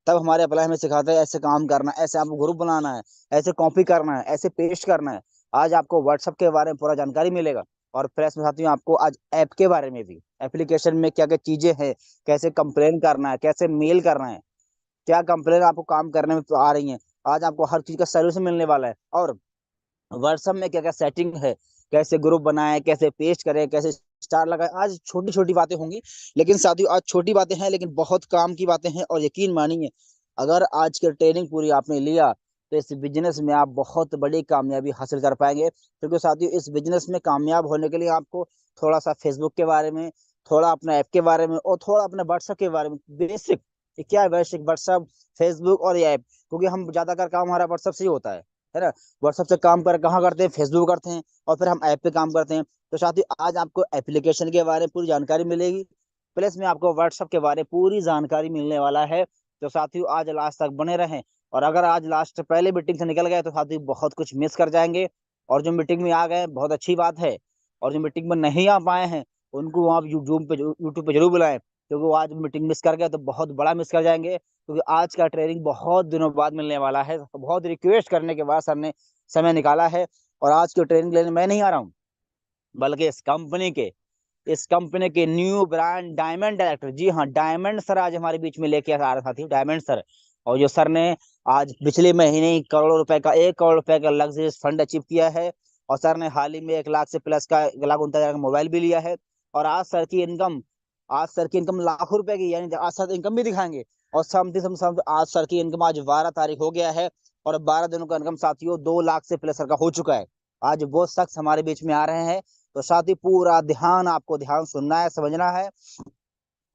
तब हमारे अप्लाई हमें सिखाते हैं ऐसे काम करना है, ऐसे आपको ग्रुप बनाना है, ऐसे कॉपी करना है, ऐसे पेस्ट करना है। आज आपको व्हाट्सएप के बारे में पूरा जानकारी मिलेगा। और प्लस में साथ ही आपको आज ऐप के बारे में भी, एप्लीकेशन में क्या क्या चीजें हैं, कैसे कंप्लेन करना है, कैसे मेल करना है, क्या कंप्लेन आपको काम करने में तो आ रही है, आज आपको हर चीज का सोल्यूशन मिलने वाला है। और व्हाट्सएप में क्या क्या सेटिंग है, कैसे ग्रुप बनाए, कैसे पेस्ट करें, कैसे स्टार लगाए, आज छोटी छोटी बातें होंगी। लेकिन साथियों आज छोटी बातें हैं लेकिन बहुत काम की बातें हैं। और यकीन मानिए, अगर आज की ट्रेनिंग पूरी आपने लिया तो इस बिजनेस में आप बहुत बड़ी कामयाबी हासिल कर पाएंगे। क्योंकि साथियों इस बिजनेस में कामयाब होने के लिए आपको थोड़ा सा फेसबुक के बारे में, थोड़ा अपना ऐप के बारे में और थोड़ा अपने व्हाट्सएप के बारे में, बेसिक क्या है, बेसिक व्हाट्सएप, फेसबुक और ये ऐप। क्योंकि हम ज्यादातर काम हमारा व्हाट्सएप से ही होता है ना। व्हाट्सएप से काम कर कहाँ करते हैं, फेसबुक करते हैं, और फिर हम ऐप पे काम करते हैं। तो साथियों आज आपको एप्लीकेशन के बारे में पूरी जानकारी मिलेगी, प्लस में आपको व्हाट्सएप के बारे में पूरी जानकारी मिलने वाला है। तो साथियों आज लास्ट तक बने रहें। और अगर आज लास्ट पहले मीटिंग से निकल गए तो साथियों बहुत कुछ मिस कर जाएंगे। और जो मीटिंग में आ गए बहुत अच्छी बात है, और जो मीटिंग में नहीं आ पाए हैं उनको आप यूट्यूब पे जरूर बुलाएं। क्योंकि वो आज मीटिंग मिस कर गए तो बहुत बड़ा मिस कर जाएंगे। क्योंकि आज का ट्रेनिंग बहुत दिनों बाद मिलने वाला है, तो बहुत रिक्वेस्ट करने के बाद सर ने समय निकाला है। और आज की ट्रेनिंग लेने मैं नहीं आ रहा हूँ, बल्कि इस कंपनी के न्यू ब्रांड डायमंड डायरेक्टर, जी हाँ डायमंड सर आज हमारे बीच में लेके आ रहा था, डायमंड सर। और जो सर ने आज पिछले महीने ही करोड़ों रुपए का 1 करोड़ रुपए का लग्जरियस फंड अचीव किया है। और सर ने हाल ही में 1 लाख से प्लस का 1,39,000 का मोबाइल भी लिया है। और आज सर की इनकम लाखों रुपए की, यानी आज सर इनकम भी दिखाएंगे। और समथिंग आज सर की इनकम आज 12 तारीख हो गया है, और 12 दिनों का इनकम साथियों 2 लाख से प्लस सर का हो चुका है। आज वो शख्स हमारे बीच में आ रहे हैं। तो साथ ही पूरा ध्यान आपको ध्यान सुनना है, समझना है,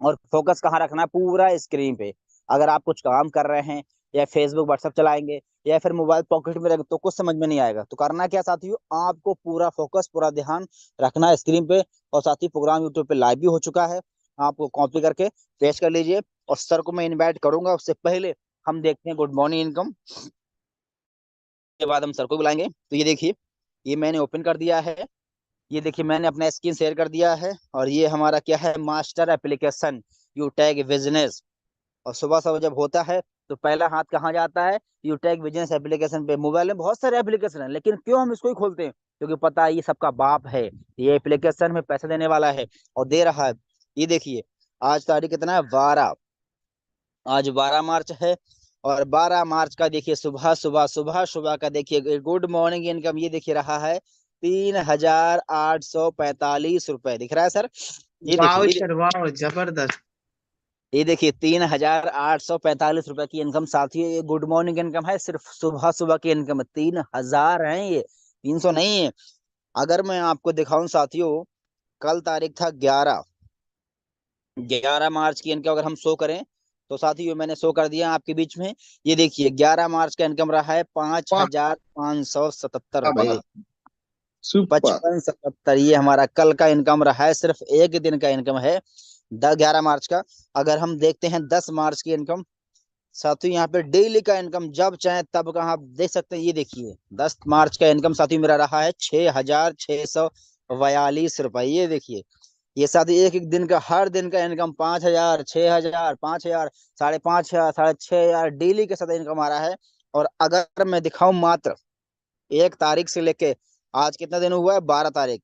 और फोकस कहाँ रखना है, पूरा स्क्रीन पे। अगर आप कुछ काम कर रहे हैं या फेसबुक व्हाट्सएप चलाएंगे या फिर मोबाइल पॉकेट में रखेंगे तो कुछ समझ में नहीं आएगा। तो करना क्या साथियों, आपको पूरा फोकस पूरा ध्यान रखना है स्क्रीन पे। और साथ ही प्रोग्राम यूट्यूब पे लाइव भी हो चुका है, आपको कॉपी करके पेस्ट कर लीजिए। और सर को मैं इनवाइट करूंगा, उससे पहले हम देखते हैं गुड मॉर्निंग इनकम के बाद हम सर को बुलाएंगे। तो ये देखिए, ये मैंने ओपन कर दिया है, ये देखिए मैंने अपना स्क्रीन शेयर कर दिया है। और ये हमारा क्या है, मास्टर एप्लीकेशन यूटैग बिजनेस। और सुबह सुबह जब होता है तो पहला हाथ कहाँ जाता है, यूटैग बिजनेस एप्लीकेशन पे। मोबाइल में बहुत सारे एप्लीकेशन है लेकिन क्यों हम इसको ही खोलते हैं, क्योंकि पता है ये सबका बाप है, ये एप्लीकेशन में पैसे देने वाला है और दे रहा है। ये देखिए, आज तारीख कितना है, 12, आज 12 मार्च है। और 12 मार्च का देखिए सुबह सुबह सुबह सुबह का देखिए गुड मॉर्निंग इनकम, ये देखिए रहा है 3,845 रुपए, दिख रहा है सर। ये देखिए, वाह सर वाह, जबरदस्त। ये देखिए 3,845 रुपए की इनकम साथियों, ये गुड मॉर्निंग इनकम है, सिर्फ सुबह सुबह की इनकम है। 3,000 है ये, 300 नहीं है। अगर मैं आपको दिखाऊं साथियों, कल तारीख था 11 मार्च की इनकम अगर हम शो करें तो साथियों मैंने शो कर दिया आपके बीच में। ये देखिए 11 मार्च का इनकम रहा है पांच वाह, हजार पाँच सौ सतहत्तर क्या रुपए बात, सुपर। 55 77, ये हमारा कल का इनकम रहा है, सिर्फ एक दिन का इनकम है 11 मार्च का। अगर हम देखते हैं 10 मार्च की इनकम, साथियों यहाँ पे डेली का इनकम जब चाहे तब का आप देख सकते हैं। ये देखिए 10 मार्च का इनकम साथियों मेरा रहा है 6,642 रुपए। ये देखिए, ये साथियों एक एक दिन का, हर दिन का इनकम 5,000, 6,000, 5,000, 5,500, 6,500 डेली के साथ इनकम आ रहा है। और अगर मैं दिखाऊं मात्र 1 तारीख से लेके आज कितना दिन हुआ है, 12 तारीख।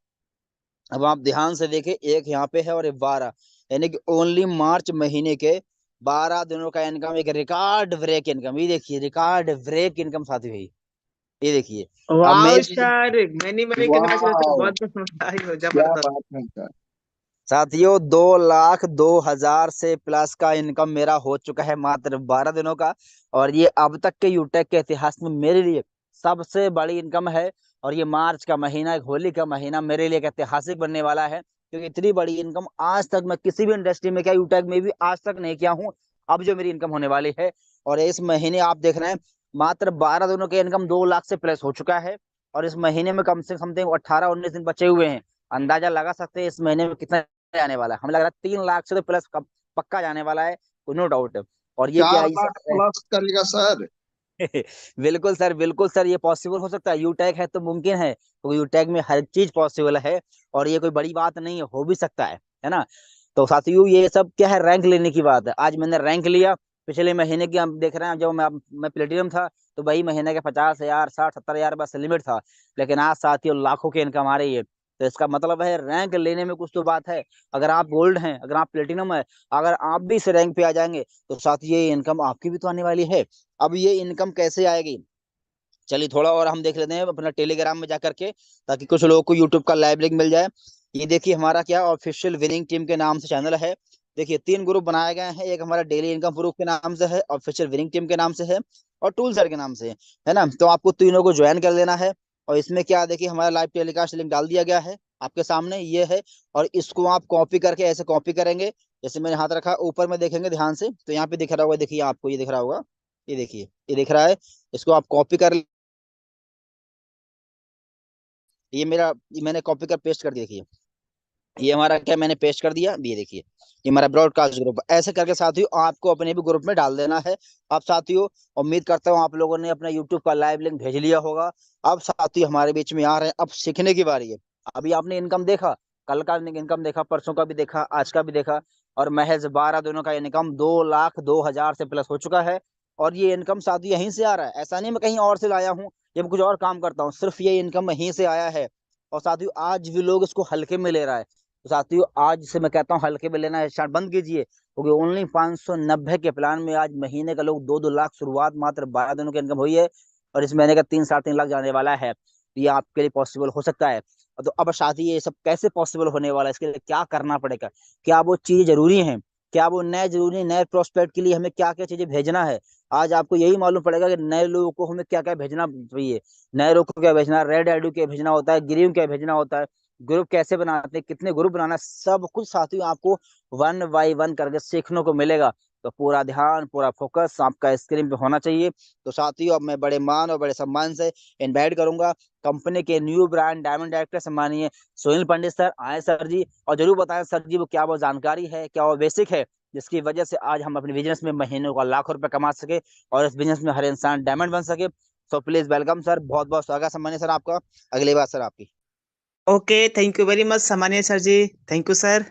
अब आप ध्यान से देखें, एक यहाँ पे है और एक 12, यानी कि ओनली मार्च महीने के 12 दिनों का इनकम, एक रिकॉर्ड ब्रेक इनकम। ये देखिए रिकॉर्ड ब्रेक इनकम साथी भाई, ये देखिए। अब वाह मेरे सर, मैनी मैनी कंग्रेचुलेशन, वाह, बहुत बहुत बधाई हो, क्या जबरदस्त। सा- बहुत बात है सर। साथियों 2,02,000 से प्लस का इनकम मेरा हो चुका है मात्र 12 दिनों का। और ये अब तक के यूटेक के इतिहास में मेरे लिए सबसे बड़ी इनकम है। और ये मार्च का महीना, एक होली का महीना मेरे लिए एक ऐतिहासिक बनने वाला है। क्योंकि इतनी बड़ी इनकम आज तक मैं किसी भी इंडस्ट्री में, क्या यूटेक में भी आज तक नहीं किया हूँ। अब जो मेरी इनकम होने वाली है, और इस महीने आप देख रहे हैं मात्र 12 दिनों के इनकम 2 लाख से प्लस हो चुका है। और इस महीने में कम से कम समथिंग 18-19 दिन बचे हुए हैं। अंदाजा लगा सकते हैं इस महीने में कितना जाने वाला है, हमें लग रहा है 3 लाख से तो प्लस पक्का जाने वाला है, नो डाउट। और ये क्या 4 लाख ऐसा प्लस करेगा सर। है। बिल्कुल सर, बिल्कुल सर, ये पॉसिबल हो सकता है, यूटैग है तो मुमकिन है, तो यूटैग में हर चीज पॉसिबल है। और ये कोई बड़ी बात नहीं है, हो भी सकता है ना। तो साथियों ये सब क्या है, रैंक लेने की बात है। आज मैंने रैंक लिया पिछले महीने की हम देख रहे हैं, जब मैं प्लेटिनम था तो वही महीने के 50,000 60 70 हजार बस लिमिट था। लेकिन आज साथियों लाखों की इनकम आ रही है। तो इसका मतलब है रैंक लेने में कुछ तो बात है। अगर आप गोल्ड हैं, अगर आप प्लेटिनम है, अगर आप भी इस रैंक पे आ जाएंगे तो साथियों ये इनकम आपकी भी तो आने वाली है। अब ये इनकम कैसे आएगी, चलिए थोड़ा और हम देख लेते हैं अपना टेलीग्राम में जा करके, ताकि कुछ लोगों को यूट्यूब का लाइव लिंक मिल जाए। ये देखिए हमारा क्या ऑफिशियल विनिंग टीम के नाम से चैनल है। देखिए 3 ग्रुप बनाए गए हैं, एक हमारा डेली इनकम प्रूफ के नाम से है, ऑफिशियल विनिंग टीम के नाम से है, और टूल सर के नाम से है ना। तो आपको तीनों को ज्वाइन कर लेना है। और इसमें क्या देखिए हमारा लाइव टेलीकास्ट लिंक डाल दिया गया है आपके सामने, ये है। और इसको आप कॉपी करके ऐसे कॉपी करेंगे, जैसे मैंने हाथ रखा ऊपर में, देखेंगे ध्यान से तो यहाँ पे दिख रहा होगा, देखिए आपको ये दिख रहा होगा, ये देखिए ये दिख रहा है। इसको आप कॉपी कर, ये मेरा, ये मैंने कॉपी कर पेस्ट कर दिया, देखिए ये हमारा क्या मैंने पेस्ट कर दिया, ये देखिए ये हमारा ब्रॉडकास्ट ग्रुप। ऐसे करके साथियों आपको अपने भी ग्रुप में डाल देना है। अब साथियों उम्मीद करता हूँ आप लोगों ने अपना यूट्यूब का लाइव लिंक भेज लिया होगा। अब साथियों हमारे बीच में आ रहे हैं, अब सीखने की बारी है। अभी आपने इनकम देखा, कल का इनकम देखा, परसों का भी देखा, आज का भी देखा, और महज 12 दिनों का इनकम 2,02,000 से प्लस हो चुका है। और ये इनकम साथियों यहीं से आ रहा है, ऐसा नहीं मैं कहीं और से लाया हूँ या मैं कुछ और काम करता हूँ, सिर्फ ये इनकम यहीं से आया है। और साथियों आज भी लोग इसको हल्के में ले रहा है। तो साथियों आज से मैं कहता हूँ हल्के में लेना स्टार्ट बंद कीजिए, क्योंकि ओनली 590 के प्लान में आज महीने का लोग 2-2 लाख शुरुआत मात्र 12 दिनों की इनकम हुई है। और इस महीने का 3-3.5 लाख जाने वाला है। तो ये आपके लिए पॉसिबल हो सकता है। तो अब साथी ये सब कैसे पॉसिबल होने वाला है, इसके लिए क्या करना पड़ेगा, क्या वो चीजें जरूरी हैं, क्या वो नए जरूरी नए प्रोस्पेक्ट के लिए हमें क्या क्या चीजें भेजना है। आज आपको यही मालूम पड़ेगा कि नए लोगों को हमें क्या क्या भेजना चाहिए। नए लोगों को क्या भेजना, रेड आईडी क्या भेजना होता है, ग्रीन क्या भेजना होता है, ग्रुप कैसे बनाते हैं, कितने ग्रुप बनाना, सब कुछ साथियों आपको 1 बाय 1 करके सीखने को मिलेगा। तो पूरा ध्यान पूरा फोकस आपका स्क्रीन पे होना चाहिए। तो साथियों अब मैं बड़े मान और बड़े सम्मान से इनवाइट करूंगा कंपनी के न्यू ब्रांड डायमंड डायरेक्टर सम्मानीय सुनील पंडित सर, आए सर जी, और जरूर बताएं सर जी वो क्या वो जानकारी है, क्या वो बेसिक है, जिसकी वजह से आज हम अपने बिजनेस में महीनों का लाखों रुपए कमा सके और इस बिजनेस में हर इंसान डायमंड बन सके। सो प्लीज वेलकम सर, बहुत बहुत स्वागत सम्मानीय सर आपका। अगली बात सर आपकी। Okay, thank you very much सामान्य sir ji. Thank you sir.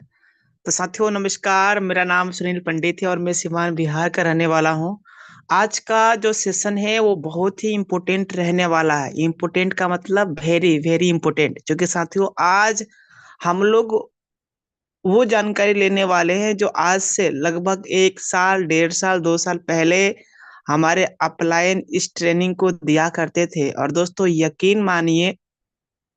तो साथियों नमस्कार, मेरा नाम सुनील पंडित है और मैं सीवान बिहार का रहने वाला हूँ। आज का जो सेशन है वो बहुत ही इम्पोर्टेंट रहने वाला है। इम्पोर्टेंट का मतलब वेरी वेरी इम्पोर्टेंट, क्योंकि साथियों आज हम लोग वो जानकारी लेने वाले हैं जो आज से लगभग 1 साल 1.5 साल 2 साल पहले हमारे अपलाइन इस ट्रेनिंग को दिया करते थे। और दोस्तों यकीन मानिए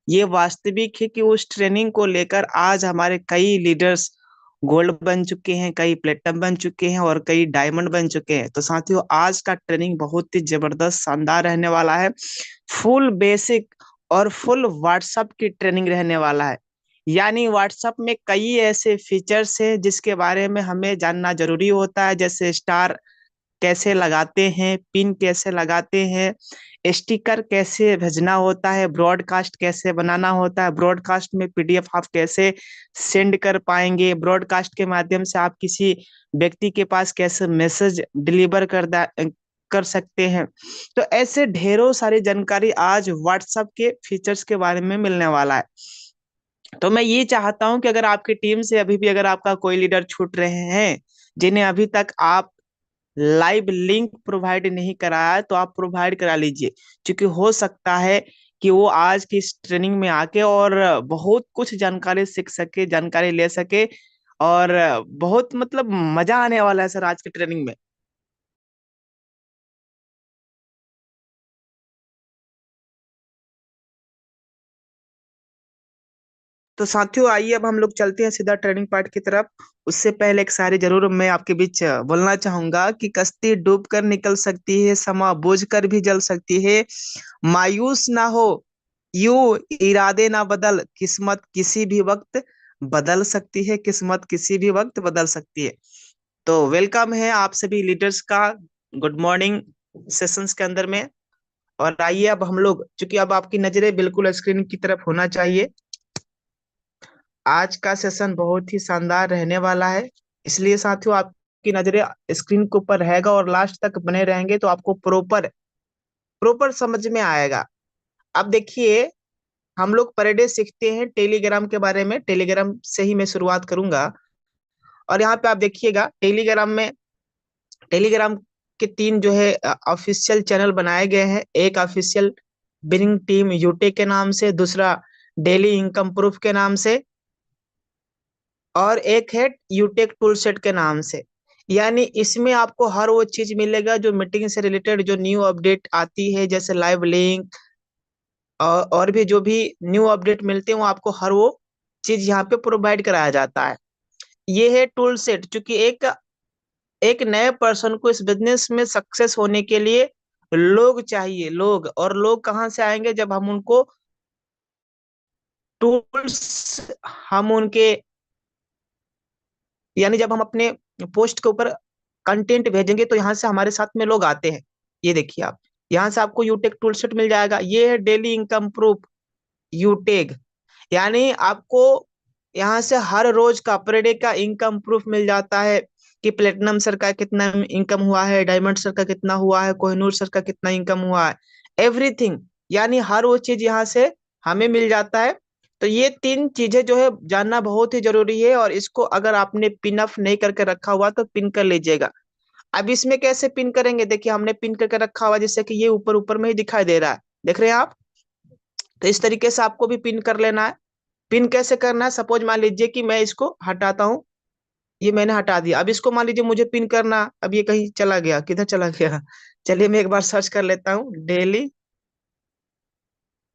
ये वास्तविक है कि उस ट्रेनिंग को लेकर आज हमारे कई लीडर्स गोल्ड बन चुके हैं, कई प्लेटिनम बन चुके हैं और कई डायमंड बन चुके हैं। तो साथियों आज का ट्रेनिंग बहुत ही जबरदस्त शानदार रहने वाला है। फुल बेसिक और फुल व्हाट्सएप की ट्रेनिंग रहने वाला है। यानी व्हाट्सएप में कई ऐसे फीचर्स हैं जिसके बारे में हमें जानना जरूरी होता है, जैसे स्टार कैसे लगाते हैं, पिन कैसे लगाते हैं, स्टिकर कैसे भेजना होता है, ब्रॉडकास्ट कैसे बनाना होता है, ब्रॉडकास्ट में पीडीएफ आप कैसे सेंड कर पाएंगे, ब्रॉडकास्ट के माध्यम से आप किसी व्यक्ति के पास कैसे मैसेज डिलीवर कर सकते हैं। तो ऐसे ढेरों सारी जानकारी आज व्हाट्सएप के फीचर्स के बारे में मिलने वाला है। तो मैं ये चाहता हूं कि अगर आपकी टीम से अभी भी अगर आपका कोई लीडर छूट रहे हैं जिन्हें अभी तक आप लाइव लिंक प्रोवाइड नहीं कराया है, तो आप प्रोवाइड करा लीजिए, क्योंकि हो सकता है कि वो आज की इस ट्रेनिंग में आके और बहुत कुछ जानकारी सीख सके, जानकारी ले सके। और बहुत मतलब मजा आने वाला है सर आज की ट्रेनिंग में। तो साथियों आइए अब हम लोग चलते हैं सीधा ट्रेनिंग पार्ट की तरफ। उससे पहले एक सारी जरूर मैं आपके बीच बोलना चाहूंगा कि कश्ती डूब कर निकल सकती है, समा बुझ कर भी जल सकती है, मायूस ना हो, यूं इरादे ना बदल, किस्मत किसी भी वक्त बदल सकती है, किस्मत किसी भी वक्त बदल सकती है। तो वेलकम है आप सभी लीडर्स का गुड मॉर्निंग सेशंस के अंदर में। और आइए अब हम लोग, चूंकि अब आपकी नजरें बिल्कुल स्क्रीन की तरफ होना चाहिए, आज का सेशन बहुत ही शानदार रहने वाला है। इसलिए साथियों आपकी नजरें स्क्रीन के ऊपर रहेगा और लास्ट तक बने रहेंगे तो आपको प्रॉपर प्रॉपर समझ में आएगा। अब देखिए हम लोग पर डे सीखते हैं टेलीग्राम के बारे में। टेलीग्राम से ही मैं शुरुआत करूंगा। और यहाँ पे आप देखिएगा टेलीग्राम में टेलीग्राम के तीन जो है ऑफिशियल चैनल बनाए गए हैं। एक ऑफिशियल बिनिंग टीम यूटे के नाम से, दूसरा डेली इनकम प्रूफ के नाम से, और एक है यूटेक टूल सेट के नाम से। यानी इसमें आपको हर वो चीज मिलेगा जो मीटिंग से रिलेटेड, जो न्यू अपडेट आती है, जैसे लाइव लिंक और भी जो भी न्यू अपडेट मिलते हैं, वो आपको हर वो चीज यहाँ पे प्रोवाइड कराया जाता है। ये है टूल सेट। चूंकि एक एक नए पर्सन को इस बिजनेस में सक्सेस होने के लिए लोग चाहिए, लोग। और लोग कहाँ से आएंगे? जब हम उनको टूल्स, हम उनके, यानी जब हम अपने पोस्ट के ऊपर कंटेंट भेजेंगे तो यहाँ से हमारे साथ में लोग आते हैं। ये देखिए आप, यहाँ से आपको यूटेक टूल सेट मिल जाएगा। ये है डेली इनकम प्रूफ यूटेक। यानी आपको यहाँ से हर रोज का, पर डे का इनकम प्रूफ मिल जाता है कि प्लेटिनम सर का कितना इनकम हुआ है, डायमंड सर का कितना हुआ है, कोहिनूर सर का कितना इनकम हुआ है, एवरीथिंग। यानी हर वो चीज यहाँ से हमें मिल जाता है। तो ये तीन चीजें जो है जानना बहुत ही जरूरी है, और इसको अगर आपने पिन अप नहीं करके रखा हुआ तो पिन कर लीजिएगा। अब इसमें कैसे पिन करेंगे? देखिए, हमने पिन करके रखा हुआ, जिससे कि ये ऊपर ऊपर में ही दिखाई दे रहा है, देख रहे हैं आप? तो इस तरीके से आपको भी पिन कर लेना है। पिन कैसे करना है? सपोज मान लीजिए कि मैं इसको हटाता हूँ, ये मैंने हटा दिया। अब इसको मान लीजिए मुझे पिन करना, अब ये कहीं चला गया, किधर चला गया? चलिए मैं एक बार सर्च कर लेता हूँ, डेली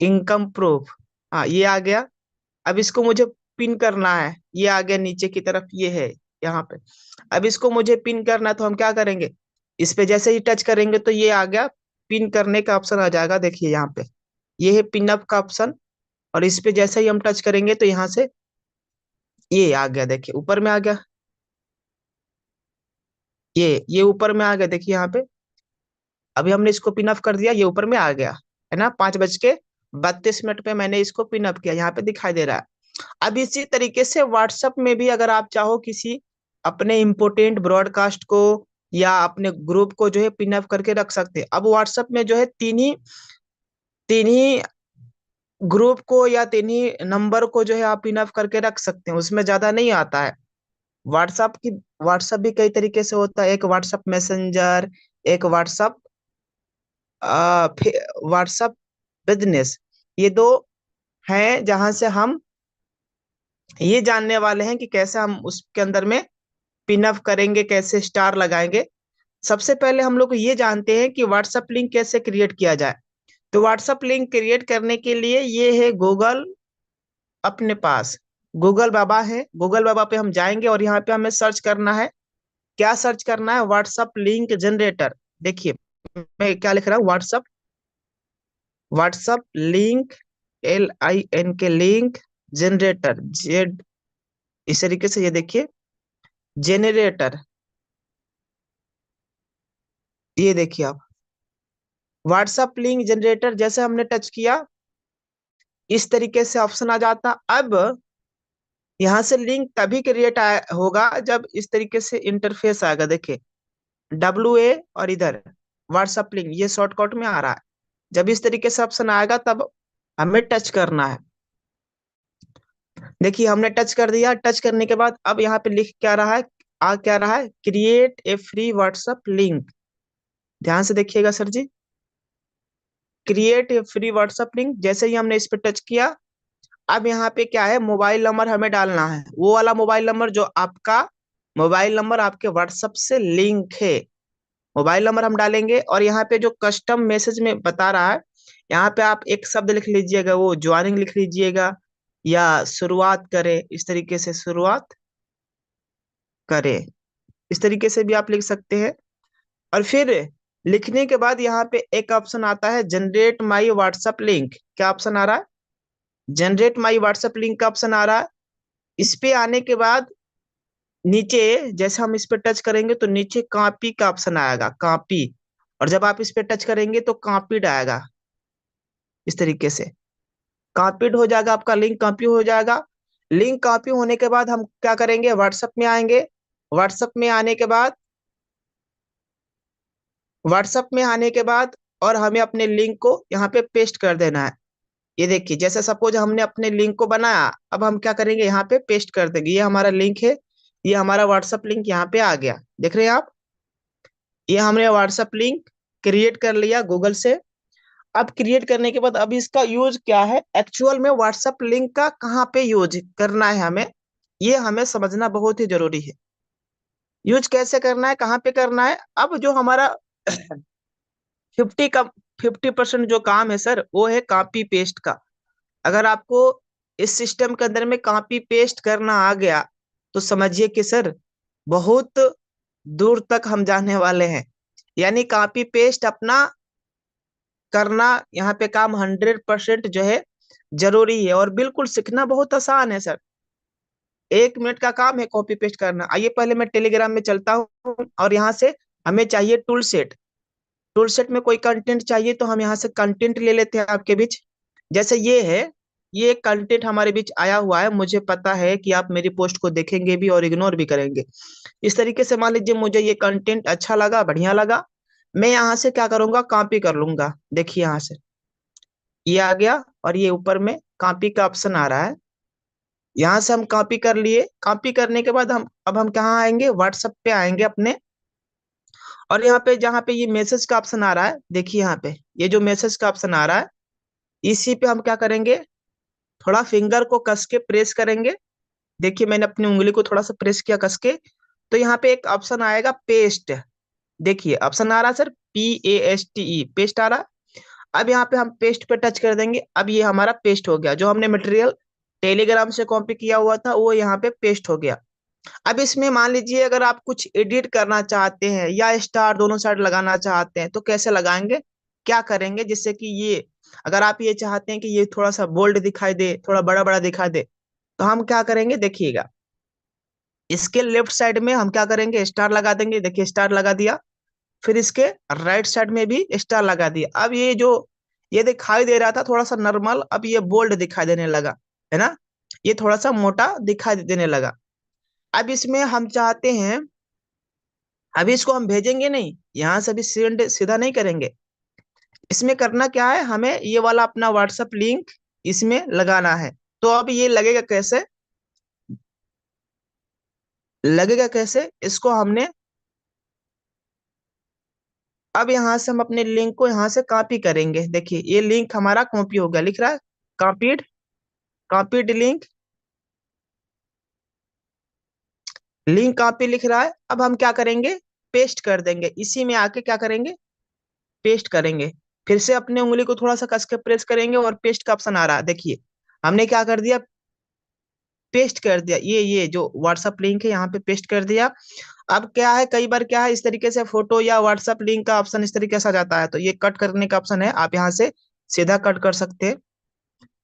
इनकम प्रूफ। हाँ, ये आ गया। अब इसको मुझे पिन करना है, ये आ गया नीचे की तरफ, ये है यहाँ पे। अब इसको मुझे पिन करना है तो हम क्या करेंगे? इस पे जैसे ही टच करेंगे तो ये आ गया, पिन करने का ऑप्शन आ जाएगा। देखिए यहाँ पे, ये है पिन अप का ऑप्शन। और इस पे जैसे ही हम टच करेंगे तो यहाँ से ये आ गया, देखिए ऊपर में आ गया। ये ऊपर में आ गया, देखिए यहाँ पे। अभी हमने इसको पिन अप कर दिया, ये ऊपर में आ गया, है ना? 5:32 पे मैंने इसको पिन अप किया, यहाँ पे दिखाई दे रहा है। अब इसी तरीके से व्हाट्सएप में भी अगर आप चाहो किसी अपने इम्पोर्टेंट ब्रॉडकास्ट को या अपने ग्रुप को जो है पिन अप करके रख सकते हैं। अब व्हाट्सएप में जो है तीन ही ग्रुप को या तीन ही नंबर को जो है आप पिन अप करके रख सकते हैं, उसमें ज्यादा नहीं आता है। व्हाट्सएप भी कई तरीके से होता है। एक व्हाट्सएप मैसेंजर, एक व्हाट्सएप बिजनेस, ये दो हैं जहां से हम ये जानने वाले हैं कि कैसे हम उसके अंदर में पिन अप करेंगे, कैसे स्टार लगाएंगे। सबसे पहले हम लोग ये जानते हैं कि व्हाट्सएप लिंक कैसे क्रिएट किया जाए। तो व्हाट्सएप लिंक क्रिएट करने के लिए ये है गूगल, अपने पास गूगल बाबा है। गूगल बाबा पे हम जाएंगे और यहाँ पे हमें सर्च करना है। क्या सर्च करना है? WhatsApp link generator. देखिए मैं क्या लिख रहा हूँ, व्हाट्सएप लिंक, LIN के लिंक जनरेटर, जेड, इस तरीके से। ये देखिए जेनरेटर, ये देखिए आप, व्हाट्सएप लिंक जनरेटर जैसे हमने टच किया, इस तरीके से ऑप्शन आ जाता। अब यहाँ से लिंक तभी क्रिएट होगा जब इस तरीके से इंटरफेस आएगा। देखिए WA और इधर व्हाट्सएप लिंक, ये शॉर्टकट में आ रहा है। जब इस तरीके से ऑप्शन आएगा तब हमें टच करना है। देखिए हमने टच कर दिया। टच करने के बाद अब यहाँ पे लिख क्या रहा है, आ क्या रहा है? Create a free WhatsApp link. ध्यान से देखिएगा sir ji, create a free WhatsApp link. जैसे ही हमने इस पे टच किया, अब यहाँ पे क्या है, मोबाइल नंबर हमें डालना है, वो वाला मोबाइल नंबर जो आपका मोबाइल नंबर आपके व्हाट्सएप से लिंक है। मोबाइल नंबर हम डालेंगे, और यहाँ पे जो कस्टम मैसेज में बता रहा है, यहाँ पे आप एक शब्द लिख लीजिएगा, वो ज्वाइनिंग लिख लीजिएगा, या शुरुआत करे, इस तरीके से शुरुआत करे, इस तरीके से भी आप लिख सकते हैं। और फिर लिखने के बाद यहाँ पे एक ऑप्शन आता है, जनरेट माई व्हाट्सएप लिंक। क्या ऑप्शन आ रहा है? जनरेट माई व्हाट्सएप लिंक का ऑप्शन आ रहा है। इस पे आने के बाद नीचे जैसे हम इस पे टच करेंगे तो नीचे कॉपी का ऑप्शन आएगा, कॉपी। और जब आप इस पे टच करेंगे तो कॉपीड आएगा, इस तरीके से कॉपीड हो जाएगा, आपका लिंक कॉपी हो जाएगा। लिंक कॉपी होने के बाद हम क्या करेंगे, व्हाट्सएप में आएंगे। व्हाट्सएप में आने के बाद व्हाट्सएप में आने के बाद और हमें अपने लिंक को यहाँ पे पेस्ट कर देना है। ये देखिए, जैसे सपोज हमने अपने लिंक को बनाया, अब हम क्या करेंगे, यहाँ पे पेस्ट कर देंगे। ये हमारा लिंक है, ये हमारा व्हाट्सएप लिंक यहाँ पे आ गया, देख रहे हैं आप? ये हमने व्हाट्सएप लिंक क्रिएट कर लिया गूगल से। अब क्रिएट करने के बाद अब इसका यूज क्या है, एक्चुअल में व्हाट्सएप लिंक का कहाँ पे यूज करना है हमें, ये हमें समझना बहुत ही जरूरी है। यूज कैसे करना है, कहाँ पे करना है। अब जो हमारा 50 का 50% जो काम है सर, वो है कॉपी पेस्ट का। अगर आपको इस सिस्टम के अंदर में कॉपी पेस्ट करना आ गया तो समझिए कि सर बहुत दूर तक हम जाने वाले हैं। यानी कॉपी पेस्ट अपना करना यहाँ पे काम 100% जो है जरूरी है, और बिल्कुल सीखना बहुत आसान है सर। 1 मिनट का काम है कॉपी पेस्ट करना। आइए पहले मैं टेलीग्राम में चलता हूँ, और यहाँ से हमें चाहिए टूल सेट। टूल सेट में कोई कंटेंट चाहिए तो हम यहाँ से कंटेंट ले लेते हैं आपके बीच। जैसे ये है, ये कंटेंट हमारे बीच आया हुआ है, मुझे पता है कि आप मेरी पोस्ट को देखेंगे भी और इग्नोर भी करेंगे। इस तरीके से मान लीजिए मुझे ये कंटेंट अच्छा लगा, बढ़िया लगा, मैं यहाँ से क्या करूंगा, कॉपी कर लूंगा। देखिए यहाँ से ये आ गया, और ये ऊपर में कॉपी का ऑप्शन आ रहा है। यहाँ से हम कॉपी कर लिए। कॉपी करने के बाद हम कहाँ आएंगे, व्हाट्सएप पे आएंगे अपने। और यहाँ पे जहाँ पे ये मैसेज का ऑप्शन आ रहा है, देखिए यहाँ पे ये जो मैसेज का ऑप्शन आ रहा है, इसी पे हम क्या करेंगे, थोड़ा फिंगर को कस के प्रेस करेंगे। देखिए मैंने अपनी उंगली को थोड़ा सा प्रेस किया कस के, तो यहाँ पे एक ऑप्शन आएगा पेस्ट। देखिए ऑप्शन आ रहा है सर, PASTE, पेस्ट आ रहा है। अब यहाँ पे हम पेस्ट पे टच कर देंगे। अब ये हमारा पेस्ट हो गया, जो हमने मटेरियल टेलीग्राम से कॉपी किया हुआ था वो यहाँ पे पेस्ट हो गया। अब इसमें मान लीजिए अगर आप कुछ एडिट करना चाहते हैं या स्टार दोनों साइड लगाना चाहते हैं तो कैसे लगाएंगे, क्या करेंगे, जिससे कि ये, अगर आप ये चाहते हैं कि ये थोड़ा सा बोल्ड दिखाई दे, थोड़ा बड़ा बड़ा दिखाई दे, तो हम क्या करेंगे, देखिएगा इसके लेफ्ट साइड में हम क्या करेंगे, स्टार लगा देंगे। देखिए स्टार लगा दिया। फिर इसके राइट साइड में भी स्टार लगा दिया। अब ये जो ये दिखाई दे रहा था थोड़ा सा नॉर्मल, अब ये बोल्ड दिखाई देने लगा, है ना, ये थोड़ा सा मोटा दिखाई देने लगा। अब इसमें हम चाहते हैं, अभी इसको हम भेजेंगे नहीं, यहाँ से भी सेंड सीधा नहीं करेंगे। इसमें करना क्या है, हमें ये वाला अपना व्हाट्सएप लिंक इसमें लगाना है। तो अब ये लगेगा कैसे, लगेगा कैसे, इसको हमने, अब यहाँ से हम अपने लिंक को यहाँ से कॉपी करेंगे। देखिए ये लिंक हमारा कॉपी हो गया, लिख रहा है copied, copied link, link copy लिख रहा है। अब हम क्या करेंगे, पेस्ट कर देंगे। इसी में आके क्या करेंगे, पेस्ट करेंगे। फिर से अपने उंगली को थोड़ा सा कस के प्रेस करेंगे और पेस्ट का ऑप्शन आ रहा है। देखिए हमने क्या कर दिया, पेस्ट कर दिया। ये जो व्हाट्सएप लिंक है यहाँ पे पेस्ट कर दिया। अब क्या है, कई बार क्या है, इस तरीके से फोटो या व्हाट्सएप लिंक का ऑप्शन इस तरीके से आ जाता है, तो ये कट करने का ऑप्शन है, आप यहाँ से सीधा कट कर सकते हैं।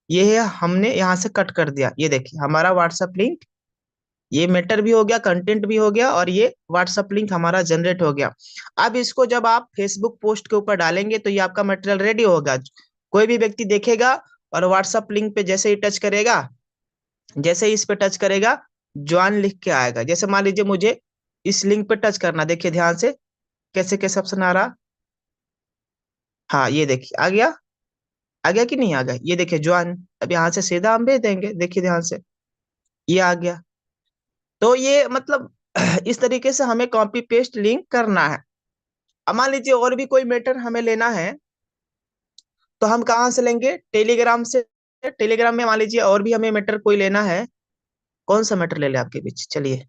ये है, हमने यहाँ से कट कर दिया। ये देखिए हमारा व्हाट्सएप लिंक, ये मैटर भी हो गया, कंटेंट भी हो गया, और ये व्हाट्सएप लिंक हमारा जनरेट हो गया। अब इसको जब आप फेसबुक पोस्ट के ऊपर डालेंगे तो ये आपका मटेरियल रेडी होगा। कोई भी व्यक्ति देखेगा और व्हाट्सएप लिंक पे जैसे ही टच करेगा, जैसे ही इस पे टच करेगा, ज्वाइन लिख के आएगा। जैसे मान लीजिए मुझे इस लिंक पे टच करना, देखिए ध्यान से कैसे कैसे ऑप्शन आ रहा। हाँ ये देखिए आ गया, आ गया कि नहीं आ गया, ये देखिए ज्वाइन। अब यहाँ से सीधा हम भेज देंगे, देखिए ध्यान से ये आ गया। तो ये मतलब इस तरीके से हमें कॉपी पेस्ट लिंक करना है। अब मान लीजिए और भी कोई मैटर हमें लेना है, तो हम कहाँ से लेंगे, टेलीग्राम से। टेलीग्राम में मान लीजिए और भी हमें मैटर कोई लेना है, कौन सा मैटर ले ले आपके बीच, चलिए।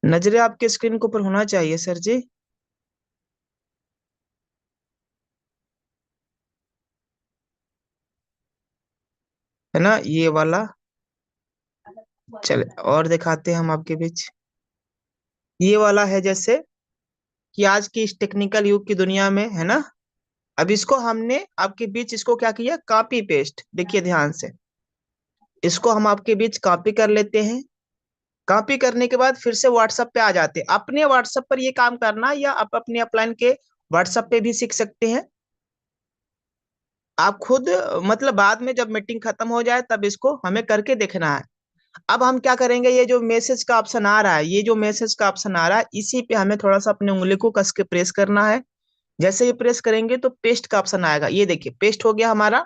नजरे आपके स्क्रीन के ऊपर होना चाहिए सर जी, है ना, ये वाला। चले और दिखाते हैं हम आपके बीच। ये वाला है, जैसे कि आज की इस टेक्निकल युग की दुनिया में, है ना। अब इसको हमने आपके बीच इसको क्या किया, कॉपी पेस्ट। देखिए ध्यान से इसको हम आपके बीच कॉपी कर लेते हैं। कॉपी करने के बाद फिर से व्हाट्सएप पे आ जाते हैं। अपने व्हाट्सएप पर ये काम करना, या आप अपने अपलाइन के व्हाट्सएप पे भी सीख सकते हैं। आप खुद मतलब बाद में जब मीटिंग खत्म हो जाए तब इसको हमें करके देखना है। अब हम क्या करेंगे, ये जो मैसेज का ऑप्शन आ रहा है, ये जो मैसेज का ऑप्शन आ रहा है, इसी पे हमें थोड़ा सा अपनी उंगली को कस के प्रेस करना है। जैसे ही प्रेस करेंगे तो पेस्ट का ऑप्शन आएगा। ये देखिए पेस्ट हो गया हमारा।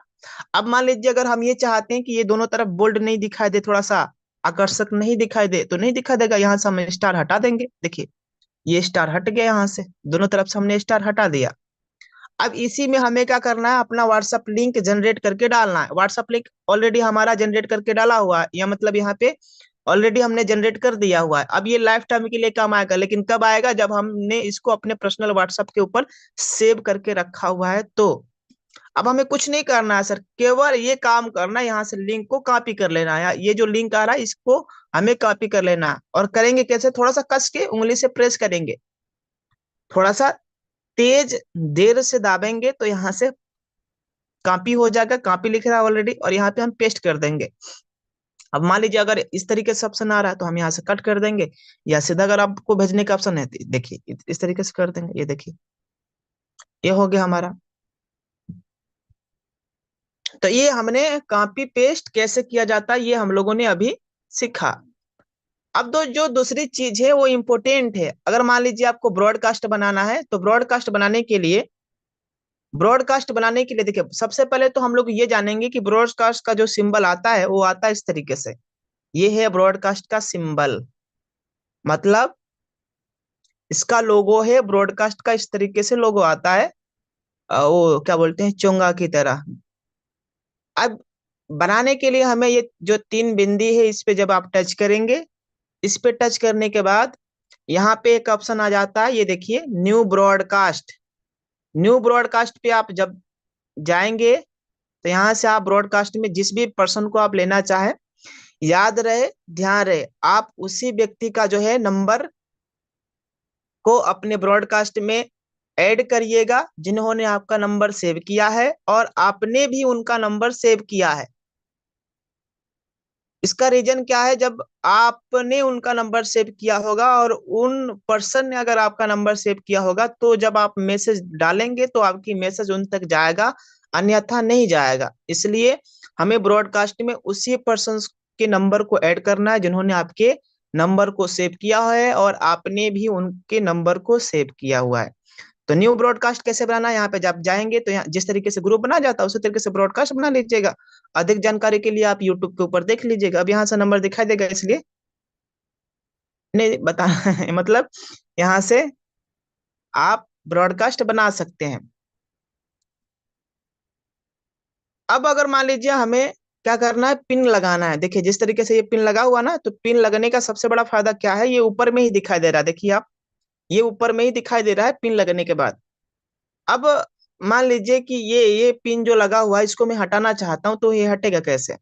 अब मान लीजिए अगर हम ये चाहते हैं कि ये दोनों तरफ बोल्ड नहीं दिखाई दे, थोड़ा सा आकर्षक नहीं दिखाई दे तो नहीं दिखाई देगा, यहाँ से हम स्टार हटा देंगे। देखिए ये स्टार हट गया, यहाँ से दोनों तरफ से हमने स्टार हटा दिया। अब इसी में हमें क्या करना है, अपना व्हाट्सएप लिंक जनरेट करके डालना है। व्हाट्सएप लिंक ऑलरेडी हमारा जनरेट करके डाला हुआ है, या मतलब यहाँ पे ऑलरेडी हमने जनरेट कर दिया हुआ है। अब ये लाइफ टाइम के लिए काम आएगा, लेकिन कब आएगा, जब हमने इसको अपने पर्सनल व्हाट्सएप के ऊपर सेव करके रखा हुआ है तो। अब हमें कुछ नहीं करना है सर, केवल ये काम करना है, यहाँ से लिंक को कॉपी कर लेना है। ये जो लिंक आ रहा है इसको हमें कॉपी कर लेना है। और करेंगे कैसे, थोड़ा सा कस के उंगली से प्रेस करेंगे, थोड़ा सा तेज देर से दाबेंगे तो यहाँ से कॉपी हो जाएगा। कॉपी लिख रहा है ऑलरेडी, और यहाँ पे हम पेस्ट कर देंगे। अब मान लीजिए अगर इस तरीके से ऑप्शन आ रहा है तो हम यहाँ से कट कर देंगे, या सीधा अगर आपको भेजने का ऑप्शन है तो देखिए इस तरीके से कर देंगे। ये देखिए ये हो गया हमारा। तो ये हमने कॉपी पेस्ट कैसे किया जाता है ये हम लोगों ने अभी सीखा। अब जो दूसरी चीज है वो इम्पोर्टेंट है। अगर मान लीजिए आपको ब्रॉडकास्ट बनाना है तो ब्रॉडकास्ट बनाने के लिए देखिए, सबसे पहले तो हम लोग ये जानेंगे कि ब्रॉडकास्ट का जो सिंबल आता है वो आता है इस तरीके से। ये है ब्रॉडकास्ट का सिंबल, मतलब इसका लोगो है ब्रॉडकास्ट का, इस तरीके से लोगो आता है। वो क्या बोलते हैं, चोंगा की तरह। अब बनाने के लिए हमें ये जो तीन बिंदी है इस पे जब आप टच करेंगे, इस पे टच करने के बाद यहाँ पे एक ऑप्शन आ जाता है, ये देखिए न्यू ब्रॉडकास्ट। न्यू ब्रॉडकास्ट पे आप जब जाएंगे तो यहाँ से आप ब्रॉडकास्ट में जिस भी पर्सन को आप लेना चाहे, याद रहे ध्यान रहे, आप उसी व्यक्ति का जो है नंबर को अपने ब्रॉडकास्ट में ऐड करिएगा जिन्होंने आपका नंबर सेव किया है और आपने भी उनका नंबर सेव किया है। इसका रीजन क्या है, जब आपने उनका नंबर सेव किया होगा और उन पर्सन ने अगर आपका नंबर सेव किया होगा तो जब आप मैसेज डालेंगे तो आपकी मैसेज उन तक जाएगा, अन्यथा नहीं जाएगा। इसलिए हमें ब्रॉडकास्ट में उसी पर्सन के नंबर को ऐड करना है जिन्होंने आपके नंबर को सेव किया है और आपने भी उनके नंबर को सेव किया हुआ है। तो न्यू ब्रॉडकास्ट कैसे बनाना है, यहाँ पे जब जाएंगे तो यहाँ जिस तरीके से ग्रुप बना जाता है उसी तरीके से ब्रॉडकास्ट बना लीजिएगा। अधिक जानकारी के लिए आप यूट्यूब के ऊपर देख लीजिएगा। अब यहाँ से नंबर दिखाई देगा इसलिए नहीं बता मतलब यहाँ से आप ब्रॉडकास्ट बना सकते हैं। अब अगर मान लीजिए हमें क्या करना है, पिन लगाना है। देखिए जिस तरीके से ये पिन लगा हुआ ना, तो पिन लगने का सबसे बड़ा फायदा क्या है, ये ऊपर में ही दिखाई दे रहा है। देखिए आप, ये ऊपर में ही दिखाई दे रहा है पिन लगने के बाद। अब मान लीजिए कि ये पिन जो लगा हुआ है इसको मैं हटाना चाहता हूं, तो ये हटेगा कैसे,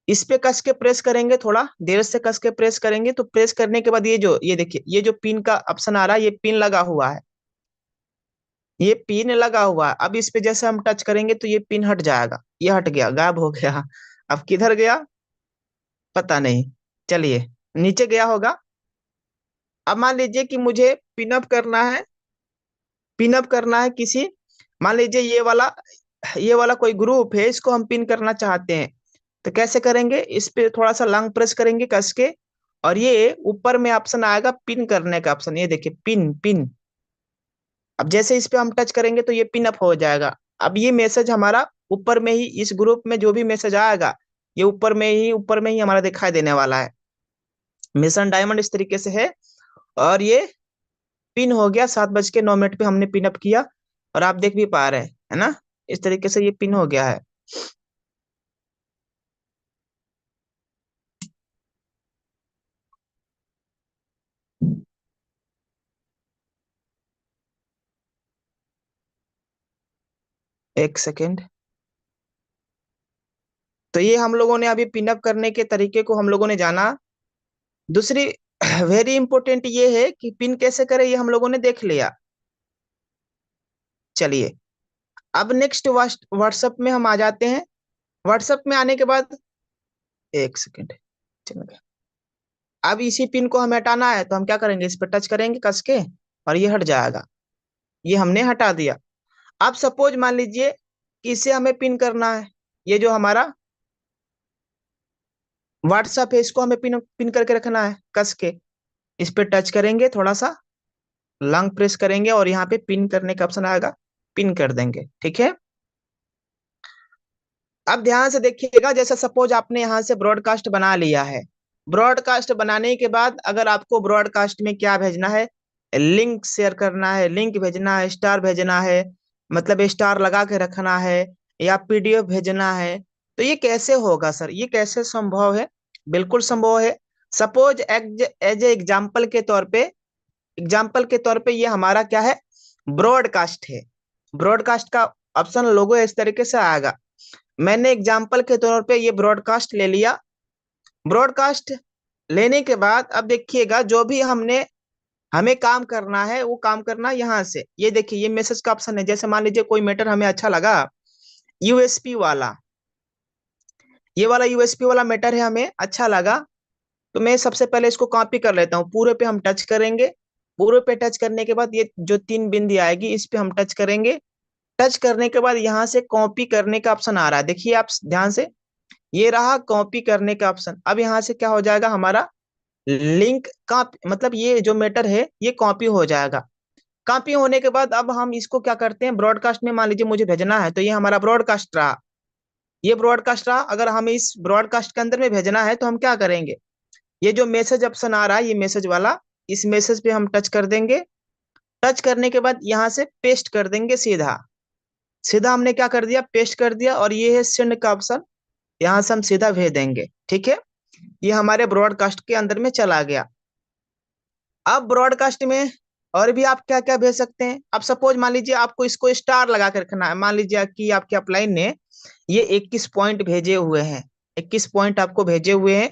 इस पे कस के प्रेस करेंगे, थोड़ा देर से कस के प्रेस करेंगे तो प्रेस करने के बाद ये देखिए ये जो पिन का ऑप्शन आ रहा है, ये पिन लगा हुआ है, ये पिन लगा हुआ है। अब इस पे जैसे हम टच करेंगे तो ये पिन हट जाएगा, ये हट गया, गायब हो गया। अब किधर गया पता नहीं, चलिए नीचे गया होगा। अब मान लीजिए कि मुझे पिनअप करना है, पिनअप करना है किसी, मान लीजिए ये वाला कोई ग्रुप है, इसको हम पिन करना चाहते हैं। तो कैसे करेंगे, इस पे थोड़ा सा लॉन्ग प्रेस करेंगे कस के, और ये ऊपर में ऑप्शन आएगा पिन करने का ऑप्शन, ये देखिए पिन पिन। अब जैसे इस पे हम टच करेंगे तो ये पिन अप हो जाएगा। अब ये मैसेज हमारा ऊपर में ही, इस ग्रुप में जो भी मैसेज आएगा ये ऊपर में ही हमारा दिखाई देने वाला है। मिशन डायमंड इस तरीके से है, और ये पिन हो गया। 7:09 पे हमने पिन अप किया और आप देख भी पा रहे हैं, है ना, इस तरीके से ये पिन हो गया है। एक सेकेंड। तो ये हम लोगों ने अभी पिन अप करने के तरीके को हम लोगों ने जाना। दूसरी वेरी इंपॉर्टेंट ये है कि पिन कैसे करें, ये हम लोगों ने देख लिया। चलिए अब नेक्स्ट व्हाट्सएप में हम आ जाते हैं। व्हाट्सएप में आने के बाद एक सेकेंड, चलिए अब इसी पिन को हमें हटाना है तो हम क्या करेंगे, इस पर टच करेंगे कस के और ये हट जाएगा। ये हमने हटा दिया। अब सपोज मान लीजिए कि इसे हमें पिन करना है, ये जो हमारा व्हाट्सएप है इसको हमें पिन पिन करके रखना है कस के। इस पे टच करेंगे, थोड़ा सा लॉन्ग प्रेस करेंगे और यहाँ पे पिन करने का ऑप्शन आएगा, पिन कर देंगे। ठीक है, अब ध्यान से देखिएगा, जैसे सपोज आपने यहाँ से ब्रॉडकास्ट बना लिया है, ब्रॉडकास्ट बनाने के बाद अगर आपको ब्रॉडकास्ट में क्या भेजना है, लिंक शेयर करना है, लिंक भेजना है, स्टार भेजना है, मतलब स्टार लगा के रखना है, या पीडीएफ भेजना है, तो ये कैसे होगा सर, ये कैसे संभव है? बिल्कुल संभव है। सपोज एज ए एग्जाम्पल के तौर पे ये हमारा क्या है, ब्रॉडकास्ट है। ब्रॉडकास्ट का ऑप्शन लोगो इस तरीके से आएगा। मैंने एग्जाम्पल के तौर पे ये ब्रॉडकास्ट ले लिया। ब्रॉडकास्ट लेने के बाद अब देखिएगा, जो भी हमें काम करना है वो काम करना यहाँ से। ये देखिए, ये मैसेज का ऑप्शन है। जैसे मान लीजिए कोई मैटर हमें अच्छा लगा, यूएसपी वाला, ये वाला यूएसपी वाला मैटर है, हमें अच्छा लगा, तो मैं सबसे पहले इसको कॉपी कर लेता हूँ। पूरे पे हम टच करेंगे। पूरे पे टच करने के बाद ये जो तीन बिंदी आएगी इस पे हम टच करेंगे। टच करने के बाद यहाँ से कॉपी करने का ऑप्शन आ रहा है, देखिए आप ध्यान से, ये रहा कॉपी करने का ऑप्शन। अब यहाँ से क्या हो जाएगा, हमारा लिंक का मतलब ये जो मैटर है ये कॉपी हो जाएगा। कॉपी होने के बाद अब हम इसको क्या करते हैं, ब्रॉडकास्ट में मान लीजिए मुझे भेजना है, तो ये हमारा ब्रॉडकास्ट रहा। ये ब्रॉडकास्ट रहा। अगर हमें इस ब्रॉडकास्ट के अंदर में भेजना है तो हम क्या करेंगे, ये जो मैसेज ऑप्शन आ रहा है, ये मैसेज वाला, इस मैसेज पे हम टच कर देंगे। टच करने के बाद यहाँ से पेस्ट कर देंगे सीधा। सीधा हमने क्या कर दिया, पेस्ट कर दिया। और ये है सेंड का ऑप्शन, यहाँ से हम सीधा भेज देंगे। ठीक है, ये हमारे ब्रॉडकास्ट के अंदर में चला गया। अब ब्रॉडकास्ट में और भी आप क्या क्या भेज सकते हैं। अब सपोज मान लीजिए आपको इसको स्टार लगा के रखना है। मान लीजिए कि आपके अपलाइन ने ये 21 पॉइंट भेजे हुए हैं, 21 पॉइंट आपको भेजे हुए हैं।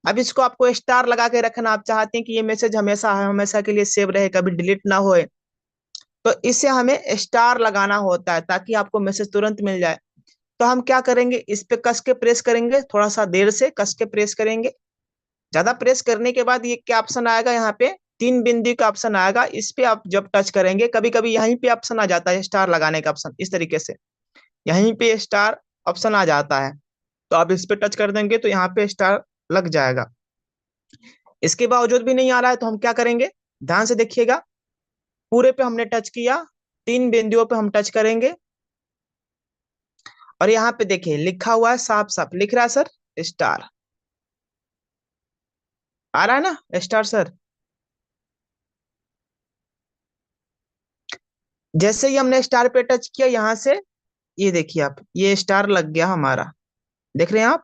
अब इसको आपको स्टार लगा के रखना, आप चाहते हैं कि ये मैसेज हमेशा हमेशा के लिए सेव रहे, कभी डिलीट ना होए, तो इसे हमें स्टार लगाना होता है ताकि आपको मैसेज तुरंत मिल जाए। तो हम क्या करेंगे, इस पे कस के प्रेस करेंगे, थोड़ा सा देर से कस के प्रेस करेंगे। ज्यादा प्रेस करने के बाद ये क्या ऑप्शन आएगा, यहाँ पे तीन बिंदु का ऑप्शन आएगा। इस पे आप जब टच करेंगे, कभी कभी यहीं पे ऑप्शन आ जाता है स्टार लगाने का ऑप्शन, इस तरीके से यहीं पे स्टार ऑप्शन आ जाता है। तो आप इस पे टच कर देंगे तो यहाँ पे स्टार लग जाएगा। इसके बावजूद भी नहीं आ रहा है तो हम क्या करेंगे, ध्यान से देखिएगा। पूरे पे हमने टच किया, तीन बिंदुओं पे हम टच करेंगे, और यहाँ पे देखिए लिखा हुआ है, साफ साफ लिख रहा है सर, स्टार। आ रहा है ना स्टार सर? जैसे ही हमने स्टार पे टच किया यहाँ से, ये देखिए आप, ये स्टार लग गया हमारा। देख रहे हैं आप,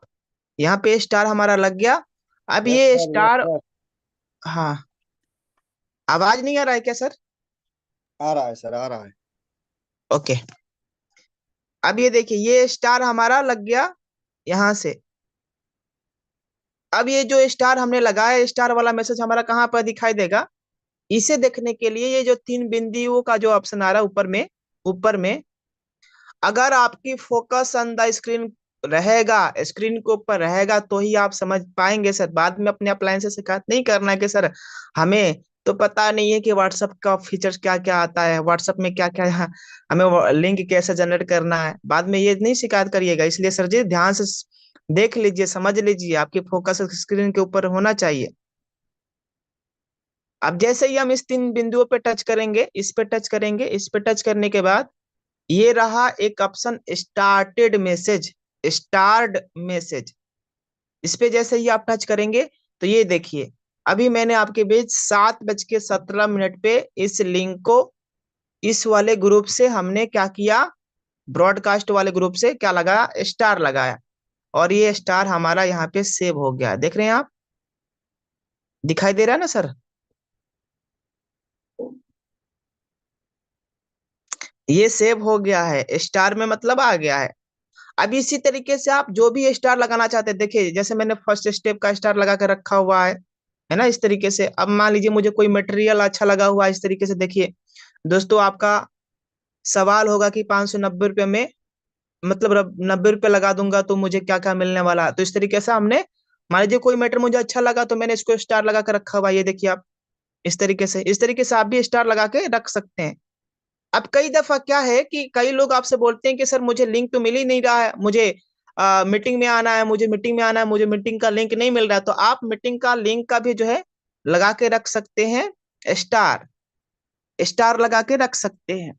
यहाँ पे स्टार हमारा लग गया। अब यस ये सर, यस स्टार, सर। हाँ, आवाज नहीं आ रहा है क्या सर? आ रहा है सर, आ रहा है। ओके। अब ये देखिए, ये स्टार हमारा लग गया यहाँ से। अब ये जो स्टार हमने लगाया, स्टार वाला मैसेज हमारा कहाँ पर दिखाई देगा, इसे देखने के लिए ये जो तीन बिंदुओं का जो ऑप्शन आ रहा है ऊपर में, अगर आपकी फोकस ऑन द स्क्रीन रहेगा, स्क्रीन के ऊपर रहेगा, तो ही आप समझ पाएंगे सर। बाद में अपने अप्लायंस से शिकायत नहीं करना है कि सर हमें तो पता नहीं है कि व्हाट्सएप का फीचर्स क्या क्या आता है, व्हाट्सएप में क्या क्या है, हमें लिंक कैसे जनरेट करना है। बाद में ये नहीं शिकायत करिएगा। इसलिए सर जी ध्यान से देख लीजिए, समझ लीजिए, आपकी फोकस स्क्रीन के ऊपर होना चाहिए। अब जैसे ही हम इस तीन बिंदुओं पे टच करेंगे, इस पे टच करेंगे, इस पे टच करने के बाद ये रहा एक ऑप्शन, स्टार्टेड मैसेज, स्टार्ड मैसेज। इस पे जैसे ही आप टच करेंगे तो ये देखिए, अभी मैंने आपके बीच 7:17 पे इस लिंक को इस वाले ग्रुप से हमने क्या किया, ब्रॉडकास्ट वाले ग्रुप से क्या लगाया, स्टार लगाया। और ये स्टार हमारा यहाँ पे सेव हो गया, देख रहे हैं आप, दिखाई दे रहा है ना सर? ये सेव हो गया है, स्टार में मतलब आ गया है। अब इसी तरीके से आप जो भी स्टार लगाना चाहते हैं, देखिए जैसे मैंने फर्स्ट स्टेप का स्टार लगा कर रखा हुआ है ना, इस तरीके से। अब मान लीजिए मुझे कोई मटेरियल अच्छा लगा हुआ है, इस तरीके से देखिए दोस्तों, आपका सवाल होगा कि 590 रुपये में, मतलब 90 रुपये लगा दूंगा तो मुझे क्या क्या मिलने वाला है। तो इस तरीके से हमने, मान लीजिए कोई मैटर मुझे अच्छा लगा तो मैंने इसको स्टार लगा कर रखा हुआ है, ये देखिए आप, इस तरीके से आप भी स्टार लगा के रख सकते हैं। अब कई दफा क्या है कि कई लोग आपसे बोलते हैं कि सर मुझे लिंक तो मिल ही नहीं रहा है, मुझे मीटिंग में आना है, मुझे मीटिंग में आना है, मुझे मीटिंग का लिंक नहीं मिल रहा है। तो आप मीटिंग का लिंक का भी जो है लगा के रख सकते हैं, स्टार, स्टार लगा के रख सकते हैं।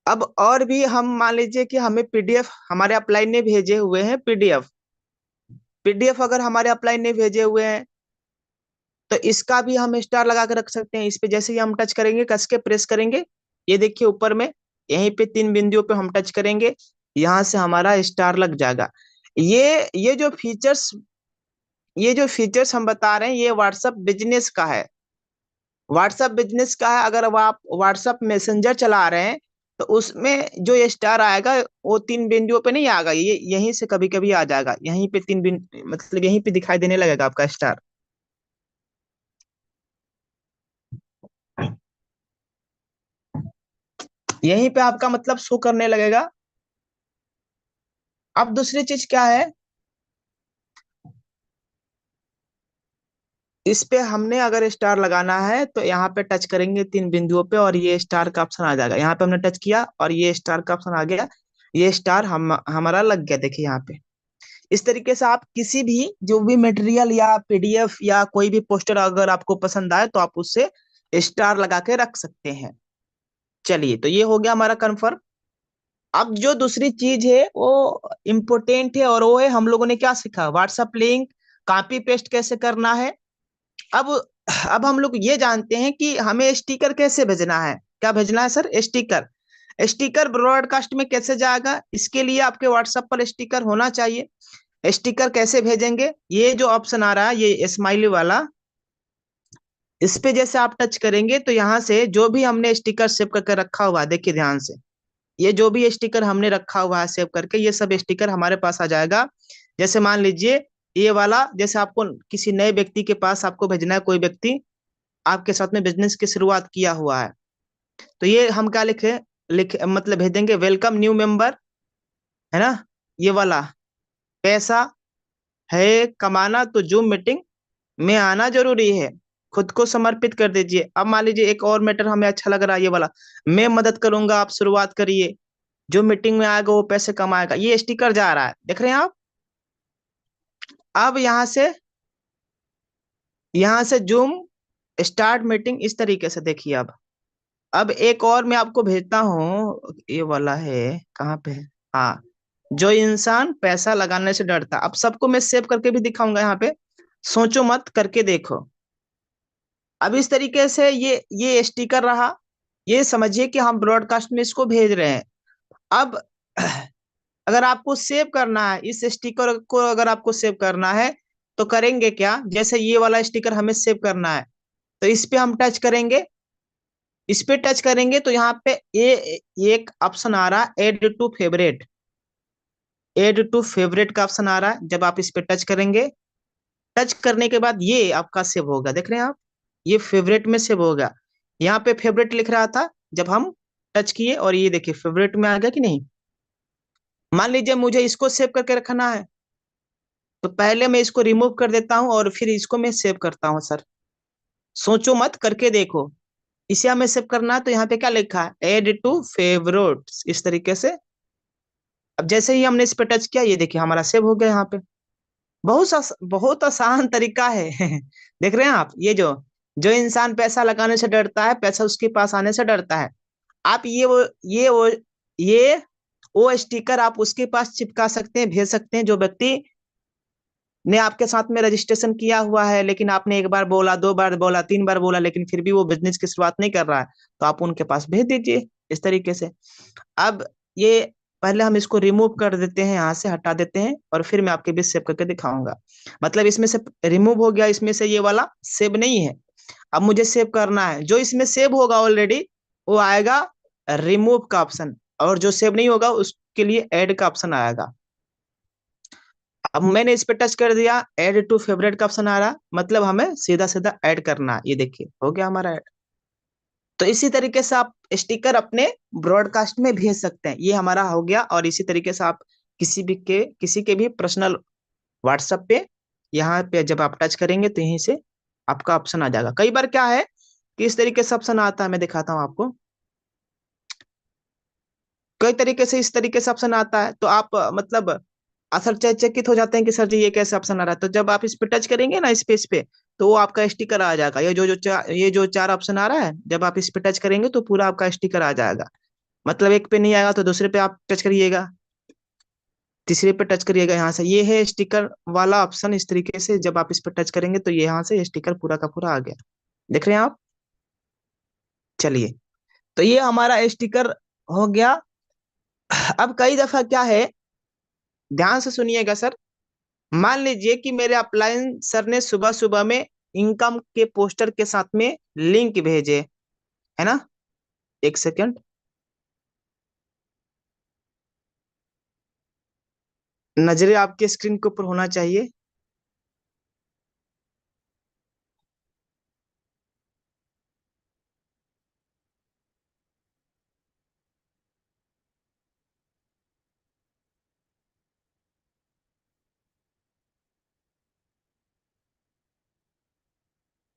अब और भी हम मान लीजिए कि हमें पीडीएफ हमारे अपलाइन ने भेजे हुए हैं, पीडीएफ, पीडीएफ अगर हमारे अपलाइन ने भेजे हुए हैं तो इसका भी हम स्टार लगा के रख सकते हैं। इस पे जैसे ही हम टच करेंगे, कस के प्रेस करेंगे, ये देखिए ऊपर में यहीं पे 3 बिंदुओं पे हम टच करेंगे, यहाँ से हमारा स्टार लग जाएगा। ये जो फीचर्स ये जो फीचर्स हम बता रहे हैं ये व्हाट्सएप बिजनेस का है। व्हाट्सएप बिजनेस का है। अगर आप व्हाट्सएप मैसेंजर चला रहे हैं तो उसमें जो ये स्टार आएगा वो 3 बिंदुओं पे नहीं आएगा, ये यहीं से कभी कभी आ जाएगा, यहीं पे 3 बिंदु मतलब यहीं पे दिखाई देने लगेगा आपका स्टार। यहीं पे आपका मतलब शो करने लगेगा। अब दूसरी चीज क्या है, इस पे हमने अगर स्टार लगाना है तो यहाँ पे टच करेंगे 3 बिंदुओं पे और ये स्टार का ऑप्शन आ जाएगा। यहाँ पे हमने टच किया और ये स्टार का ऑप्शन आ गया, ये स्टार हम हमारा लग गया, देखिए यहाँ पे। इस तरीके से आप किसी भी जो भी मटेरियल या पीडीएफ या कोई भी पोस्टर अगर आपको पसंद आए तो आप उससे स्टार लगा के रख सकते हैं। चलिए, तो ये हो गया हमारा कंफर्म। अब जो दूसरी चीज है वो इम्पोर्टेंट है, और वो है हम लोगों ने क्या सीखा, व्हाट्सएप लिंक कॉपी पेस्ट कैसे करना है। अब अब हम लोग ये जानते हैं कि हमें स्टिकर कैसे भेजना है। क्या भेजना है सर? स्टिकर। स्टिकर ब्रॉडकास्ट में कैसे जाएगा, इसके लिए आपके व्हाट्सएप पर स्टिकर होना चाहिए। स्टिकर कैसे भेजेंगे, ये जो ऑप्शन आ रहा है ये स्माइली वाला, इस पे जैसे आप टच करेंगे तो यहाँ से जो भी हमने स्टिकर सेव करके रखा हुआ है, देखिए ध्यान से, ये जो भी स्टिकर हमने रखा हुआ है सेव करके, ये सब स्टिकर हमारे पास आ जाएगा। जैसे मान लीजिए ये वाला, जैसे आपको किसी नए व्यक्ति के पास आपको भेजना है, कोई व्यक्ति आपके साथ में बिजनेस की शुरुआत किया हुआ है, तो ये हम क्या लिखे लिखे मतलब भेजेंगे, वेलकम न्यू मेंबर, है ना, ये वाला। पैसा है कमाना तो जूम मीटिंग में आना जरूरी है, खुद को समर्पित कर दीजिए। अब मान लीजिए एक और मैटर हमें अच्छा लग रहा है, ये वाला, मैं मदद करूंगा आप शुरुआत करिए, जो मीटिंग में आएगा वो पैसे कमाएगा, ये स्टिकर जा रहा है, देख रहे हैं आप। अब यहाँ से जूम स्टार्ट मीटिंग, इस तरीके से देखिए। अब एक और मैं आपको भेजता हूँ, ये वाला है, कहाँ पे है, हाँ, जो इंसान पैसा लगाने से डरता। अब सबको मैं सेव करके भी दिखाऊंगा यहाँ पे, सोचो मत, करके देखो। अब इस तरीके से ये स्टिकर रहा, ये समझिए कि हम ब्रॉडकास्ट में इसको भेज रहे हैं। अब अगर आपको सेव करना है इस स्टिकर को, अगर आपको सेव करना है तो करेंगे क्या, जैसे ये वाला स्टिकर हमें सेव करना है तो इस पे हम टच करेंगे। इस पे टच करेंगे तो यहाँ पे ये एक ऑप्शन आ रहा है, एड टू फेवरेट का ऑप्शन आ रहा है। जब आप इस पे टच करेंगे, टच करने के बाद ये आपका सेव होगा, देख रहे हैं आप, ये फेवरेट में सेव होगा। यहाँ पे फेवरेट लिख रहा था, जब हम टच किए और ये देखिए फेवरेट में आ गया कि नहीं। मान लीजिए मुझे इसको सेव करके रखना है तो पहले मैं इसको रिमूव कर देता हूँ और फिर इसको मैं सेव करता हूँ सर। सोचो मत, करके देखो। इसे हमें सेव करना है तो यहाँ पे क्या लिखा है, एड टू फेवरेट्स, इस तरीके से। अब जैसे ही हमने इस पे टच किया, ये देखिए हमारा सेव हो गया यहाँ पे। बहुत आसान तरीका है। देख रहे हैं आप, ये जो जो इंसान पैसा लगाने से डरता है, पैसा उसके पास आने से डरता है, आप ये वो स्टिकर आप उसके पास चिपका सकते हैं, भेज सकते हैं, जो व्यक्ति ने आपके साथ में रजिस्ट्रेशन किया हुआ है, लेकिन आपने एक बार बोला, 2 बार बोला, 3 बार बोला, लेकिन फिर भी वो बिजनेस की शुरुआत नहीं कर रहा है, तो आप उनके पास भेज दीजिए इस तरीके से। अब ये पहले हम इसको रिमूव कर देते हैं, यहाँ से हटा देते हैं, और फिर मैं आपके बीच सेव करके दिखाऊंगा। मतलब इसमें से रिमूव हो गया, इसमें से ये वाला सेव नहीं है। अब मुझे सेव करना है, जो इसमें सेव होगा ऑलरेडी वो आएगा रिमूव का ऑप्शन, और जो सेव नहीं होगा उसके लिए ऐड का ऑप्शन आएगा। अब मैंने इस पे टच कर दिया, ऐड टू फेवरेट का ऑप्शन आ रहा, मतलब हमें सीधा सीधा ऐड करना है, ये देखिए हो गया हमारा ऐड। तो इसी तरीके से आप स्टिकर अपने ब्रॉडकास्ट में भेज सकते हैं, ये हमारा हो गया। और इसी तरीके से आप किसी के भी पर्सनल व्हाट्सएप पे, यहाँ पे जब आप टच करेंगे तो यहीं से आपका ऑप्शन आ जाएगा। कई बार क्या है कि इस तरीके से ऑप्शन आता है, मैं दिखाता हूँ आपको। कई तरीके से इस तरीके से ऑप्शन आता है, तो आप मतलब चकित हो जाते हैं कि सर जी ये कैसे ऑप्शन आ रहा है। तो जब आप इस पे टच करेंगे ना, इस पे, तो वो आपका स्टिकर आ जाएगा। ये जो 4 ऑप्शन आ रहा है, जब आप इस पे टच करेंगे तो पूरा आपका स्टिकर आ जाएगा। मतलब एक पे नहीं आएगा तो दूसरे पे आप टच करिएगा, तीसरे पे टच करिएगा यहाँ से, ये है स्टिकर वाला ऑप्शन। इस तरीके से जब आप इस पे टच करेंगे तो ये यहाँ से स्टिकर पूरा का पूरा आ गया, देख रहे हैं आप। चलिए, तो ये हमारा स्टिकर हो गया। अब कई दफा क्या है, ध्यान से सुनिएगा सर। मान लीजिए कि मेरे अपलाइन सर ने सुबह सुबह में इनकम के पोस्टर के साथ में लिंक भेजे, है ना। एक सेकंड, नजरे आपके स्क्रीन के ऊपर होना चाहिए।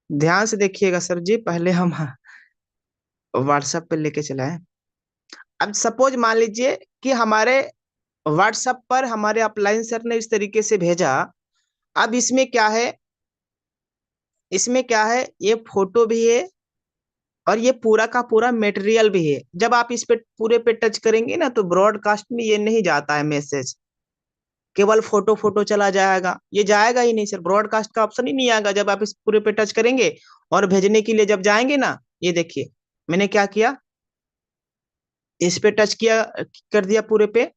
ध्यान से देखिएगा सर जी, पहले हम व्हाट्सएप पे लेके चलाए। अब सपोज मान लीजिए कि हमारे व्हाट्सएप पर हमारे अपलाइन सर ने इस तरीके से भेजा। अब इसमें क्या है, ये फोटो भी है और ये पूरा का पूरा मटेरियल भी है। जब आप इस पे पूरे पे टच करेंगे ना, तो ब्रॉडकास्ट में ये नहीं जाता है मैसेज, केवल फोटो फोटो चला जाएगा, ये जाएगा ही नहीं सर, ब्रॉडकास्ट का ऑप्शन ही नहीं आएगा जब आप इस पूरे पे टच करेंगे। और भेजने के लिए जब जाएंगे ना, ये देखिए मैंने क्या किया, इस पे टच किया, कर दिया पूरे पे।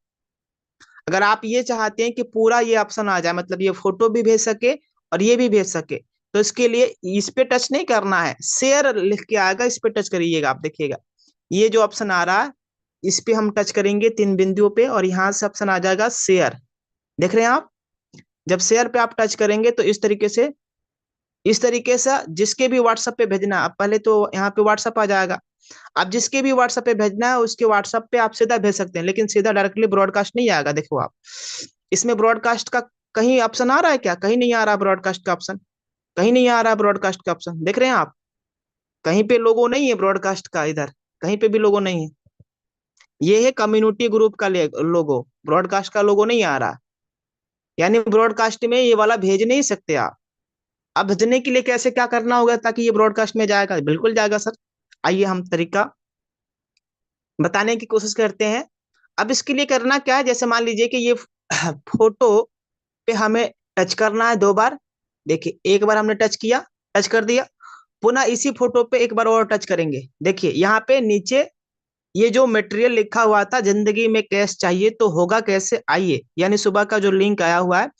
अगर आप ये चाहते हैं कि पूरा ये ऑप्शन आ जाए, मतलब ये फोटो भी भेज सके और ये भी भेज सके, तो इसके लिए इस पे टच नहीं करना है, शेयर लिख के आएगा, इस पे टच करिएगा, आप देखिएगा ये जो ऑप्शन आ रहा है, इस पे हम टच करेंगे तीन बिंदुओं पे और यहाँ से ऑप्शन आ जाएगा शेयर, देख रहे हैं आप। जब शेयर पे आप टच करेंगे तो इस तरीके से जिसके भी व्हाट्सएप पे भेजना, अब पहले तो यहाँ पे व्हाट्सएप आ जाएगा। अब जिसके भी व्हाट्सएप पे भेजना है उसके व्हाट्सएप पे आप सीधा भेज सकते हैं, लेकिन सीधा डायरेक्टली ब्रॉडकास्ट नहीं आएगा। देखो आप, इसमें ब्रॉडकास्ट का कहीं ऑप्शन आ रहा है क्या? कहीं नहीं आ रहा ब्रॉडकास्ट का ऑप्शन, कहीं नहीं आ रहा ब्रॉडकास्ट का ऑप्शन, देख रहे हैं आप। कहीं पे लोगो नहीं है ब्रॉडकास्ट का, इधर कहीं पे भी लोगो नहीं है। ये है कम्युनिटी ग्रुप का लोगो, ब्रॉडकास्ट का लोगो नहीं आ रहा, यानी ब्रॉडकास्ट में ये वाला भेज नहीं सकते आप। अब भेजने के लिए कैसे क्या करना होगा ताकि ये ब्रॉडकास्ट में जाएगा? बिल्कुल जाएगा सर। आइए हम तरीका बताने की कोशिश करते हैं। अब इसके लिए करना क्या है, जैसे मान लीजिए कि ये फोटो पे हमें टच करना है 2 बार। देखिए, एक बार हमने टच किया, टच कर दिया, पुनः इसी फोटो पे एक बार और टच करेंगे। देखिए यहाँ पे नीचे ये जो मटेरियल लिखा हुआ था, जिंदगी में कैश चाहिए तो होगा कैसे, आइए, यानी सुबह का जो लिंक आया हुआ है,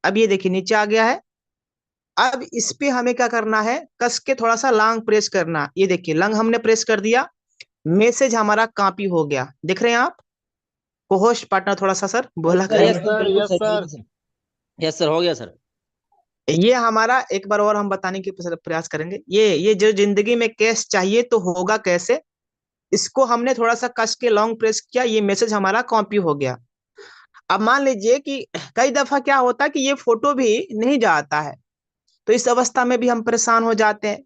अब ये देखिए नीचे आ गया है। अब इस पे हमें क्या करना है, कस के थोड़ा सा लॉन्ग प्रेस करना। ये देखिए लॉन्ग हमने प्रेस कर दिया, मैसेज हमारा कॉपी हो गया, देख रहे हैं आप। को होस्ट पार्टनर थोड़ा सा सर यस बोला सर, यस करेंगे। सर, बिल्कुल यस सही सर। तरीके से। यस सर, हो गया सर। ये हमारा एक बार और हम बताने की प्रयास करेंगे। ये जो जिंदगी में कैश चाहिए तो होगा कैसे, इसको हमने थोड़ा सा कस के लॉन्ग प्रेस किया, ये मैसेज हमारा कॉपी हो गया। अब मान लीजिए कि कई दफा क्या होता है कि ये फोटो भी नहीं जाता है, तो इस अवस्था में भी हम परेशान हो जाते हैं।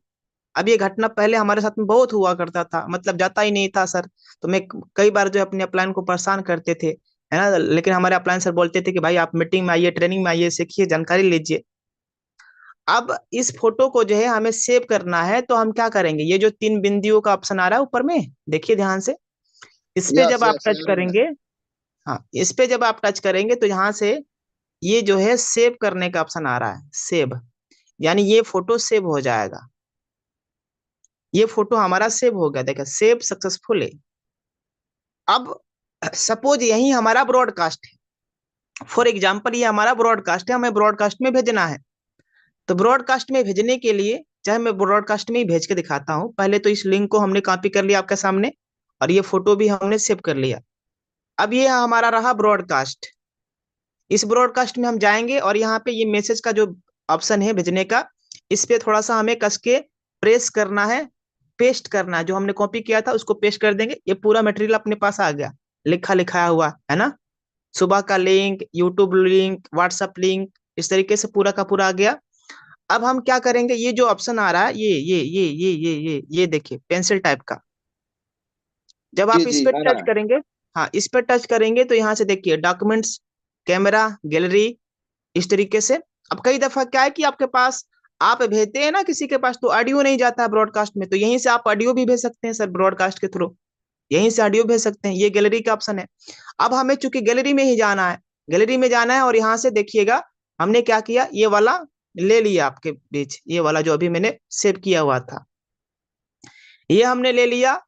अब ये घटना पहले हमारे साथ में बहुत हुआ करता था, मतलब जाता ही नहीं था सर। तो मैं कई बार जो अपने अपलाइन को परेशान करते थे, है ना, लेकिन हमारे अपलाइन सर बोलते थे कि भाई आप मीटिंग में आइए, ट्रेनिंग में आइए, सीखिए, जानकारी लीजिए। अब इस फोटो को जो है हमें सेव करना है, तो हम क्या करेंगे, ये जो तीन बिंदुओं का ऑप्शन आ रहा है ऊपर में, देखिए ध्यान से, इस पे यस जब आप यस टच करेंगे, हाँ, इस पे जब आप टच करेंगे तो यहाँ से ये जो है सेव करने का ऑप्शन आ रहा है, सेव, यानी ये फोटो सेव हो जाएगा। ये फोटो हमारा सेव हो गया, देखा, सेव सक्सेसफुली। अब सपोज यही हमारा ब्रॉडकास्ट है, फॉर एग्जाम्पल ये हमारा ब्रॉडकास्ट है, हमें ब्रॉडकास्ट में भेजना है। तो ब्रॉडकास्ट में भेजने के लिए, चाहे मैं ब्रॉडकास्ट में ही भेज के दिखाता हूँ। पहले तो इस लिंक को हमने कॉपी कर लिया आपके सामने, और ये फोटो भी हमने सेव कर लिया। अब ये हमारा रहा ब्रॉडकास्ट। इस ब्रॉडकास्ट में हम जाएंगे और यहाँ पे ये मैसेज का जो ऑप्शन है भेजने का, इस पे थोड़ा सा हमें कस के प्रेस करना है, पेस्ट करना है, जो हमने कॉपी किया था उसको पेस्ट कर देंगे। ये पूरा मटेरियल अपने पास आ गया, लिखा लिखाया हुआ है ना, सुबह का link, YouTube link, WhatsApp link, इस तरीके से पूरा का पूरा आ गया। अब हम क्या करेंगे, ये जो ऑप्शन आ रहा है, ये देखिए पेंसिल टाइप का, जब जी आप इस जी पे आ टच रहा है। करेंगे, हाँ, इस पे टच करेंगे तो यहाँ से देखिए डॉक्यूमेंट्स, कैमरा, गैलरी, इस तरीके से। अब कई दफा क्या है कि आपके पास, आप भेजते हैं ना किसी के पास, तो ऑडियो नहीं जाता है ब्रॉडकास्ट में, तो यहीं से आप ऑडियो भी भेज सकते हैं सर, ब्रॉडकास्ट के थ्रू यहीं से ऑडियो भेज सकते हैं, ये गैलरी का ऑप्शन है। अब हमें चूंकि गैलरी में ही जाना है, गैलरी में जाना है और यहाँ से देखिएगा हमने क्या किया, ये वाला ले लिया आपके बीच, ये वाला जो अभी मैंने सेव किया हुआ था, ये हमने ले लिया।